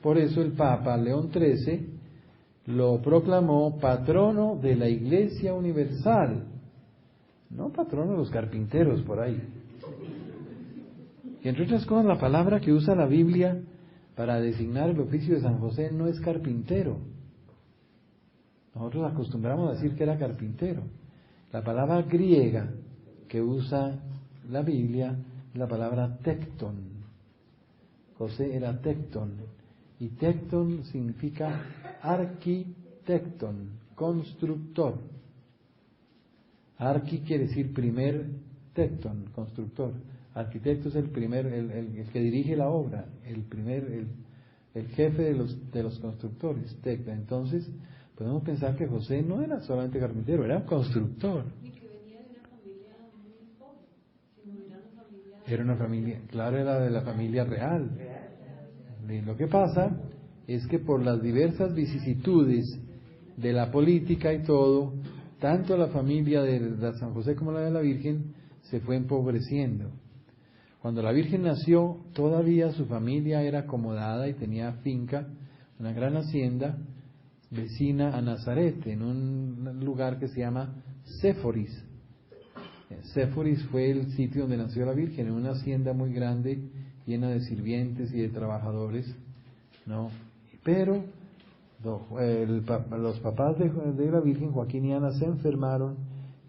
por eso el Papa León XIII lo proclamó patrono de la Iglesia Universal, no patrono de los carpinteros por ahí. Y entre otras cosas, la palabra que usa la Biblia para designar el oficio de San José no es carpintero. Nosotros acostumbramos a decir que era carpintero. La palabra griega que usa la Biblia es la palabra tecton. José era tecton. Y tecton significa arquitecton, constructor. Arqui quiere decir primer, tecton, constructor. arquitecto es el que dirige la obra, el jefe de los constructores, Tecla. Entonces, podemos pensar que José no era solamente carpintero, era un constructor. Y que venía de una familia muy pobre, sino era una familia... Era una familia, claro, era de la familia real. Y lo que pasa es que por las diversas vicisitudes de la política y todo, tanto la familia de San José como la de la Virgen se fue empobreciendo. Cuando la Virgen nació, todavía su familia era acomodada y tenía finca, una gran hacienda vecina a Nazaret, en un lugar que se llama Séforis. Séforis fue el sitio donde nació la Virgen, en una hacienda muy grande, llena de sirvientes y de trabajadores, ¿no? Pero los papás de la Virgen, Joaquín y Ana, se enfermaron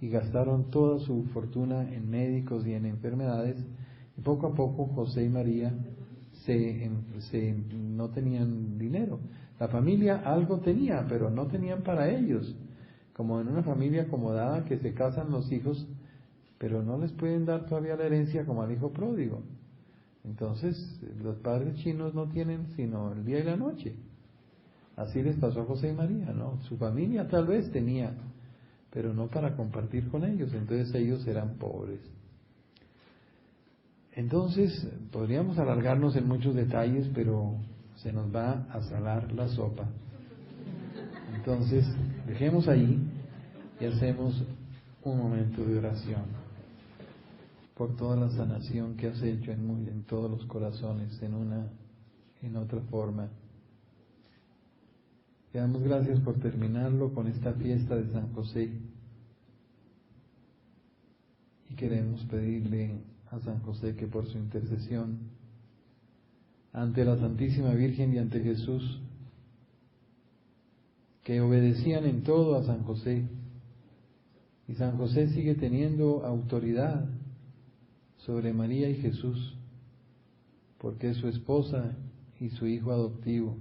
y gastaron toda su fortuna en médicos y en enfermedades, y poco a poco José y María no tenían dinero. La familia algo tenía, pero no tenían para ellos, como en una familia acomodada que se casan los hijos, pero no les pueden dar todavía la herencia como al hijo pródigo. Entonces, los padres chinos no tienen sino el día y la noche. Así les pasó a José y María, ¿no? Su familia tal vez tenía, pero no para compartir con ellos, entonces ellos eran pobres. Entonces, podríamos alargarnos en muchos detalles, pero se nos va a salar la sopa. Entonces, dejemos ahí y hacemos un momento de oración por toda la sanación que has hecho en todos los corazones, en otra forma. Te damos gracias por terminarlo con esta fiesta de San José. Y queremos pedirle a San José que por su intercesión ante la Santísima Virgen y ante Jesús, que obedecían en todo a San José, y San José sigue teniendo autoridad sobre María y Jesús, porque es su esposa y su hijo adoptivo.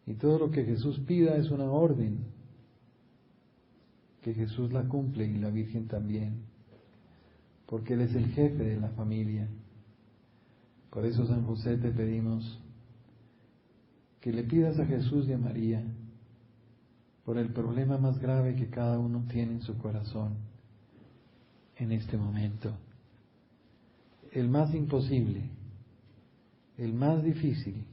Y todo lo que Jesús pida es una orden, que Jesús la cumple y la Virgen también, porque Él es el jefe de la familia. Por eso, San José, te pedimos que le pidas a Jesús y a María por el problema más grave que cada uno tiene en su corazón en este momento. El más imposible, el más difícil,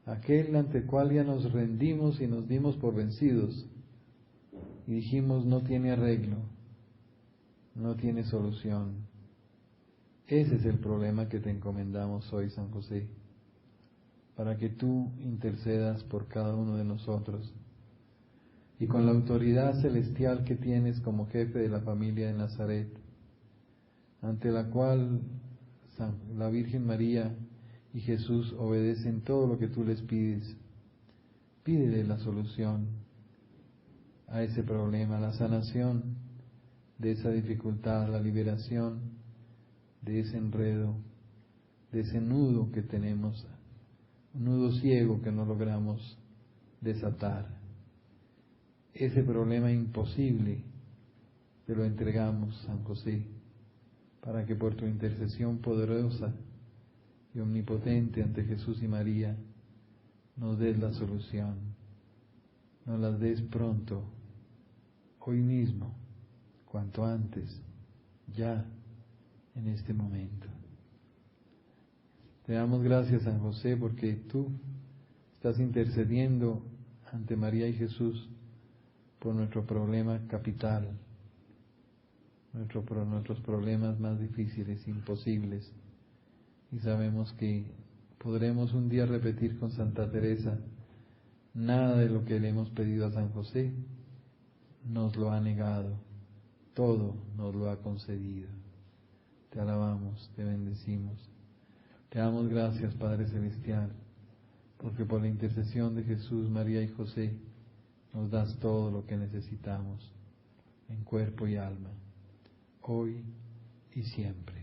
aquel ante el cual ya nos rendimos y nos dimos por vencidos y dijimos no tiene arreglo, no tiene solución. Ese es el problema que te encomendamos hoy, San José, para que tú intercedas por cada uno de nosotros y con la autoridad celestial que tienes como jefe de la familia de Nazaret, ante la cual la Virgen María y Jesús obedecen todo lo que tú les pides. Pídele la solución a ese problema, la sanación de esa dificultad, la liberación de ese enredo, de ese nudo que tenemos, un nudo ciego que no logramos desatar. Ese problema imposible te lo entregamos, San José, para que por tu intercesión poderosa y omnipotente ante Jesús y María nos des la solución, nos las des pronto, hoy mismo, cuanto antes, ya, en este momento. Te damos gracias, San José, porque tú estás intercediendo ante María y Jesús por nuestro problema capital, nuestros problemas más difíciles, imposibles. Y sabemos que podremos un día repetir con Santa Teresa, nada de lo que le hemos pedido a San José nos lo ha negado, todo nos lo ha concedido. Te alabamos, te bendecimos. Te damos gracias, Padre Celestial, porque por la intercesión de Jesús, María y José nos das todo lo que necesitamos en cuerpo y alma, hoy y siempre.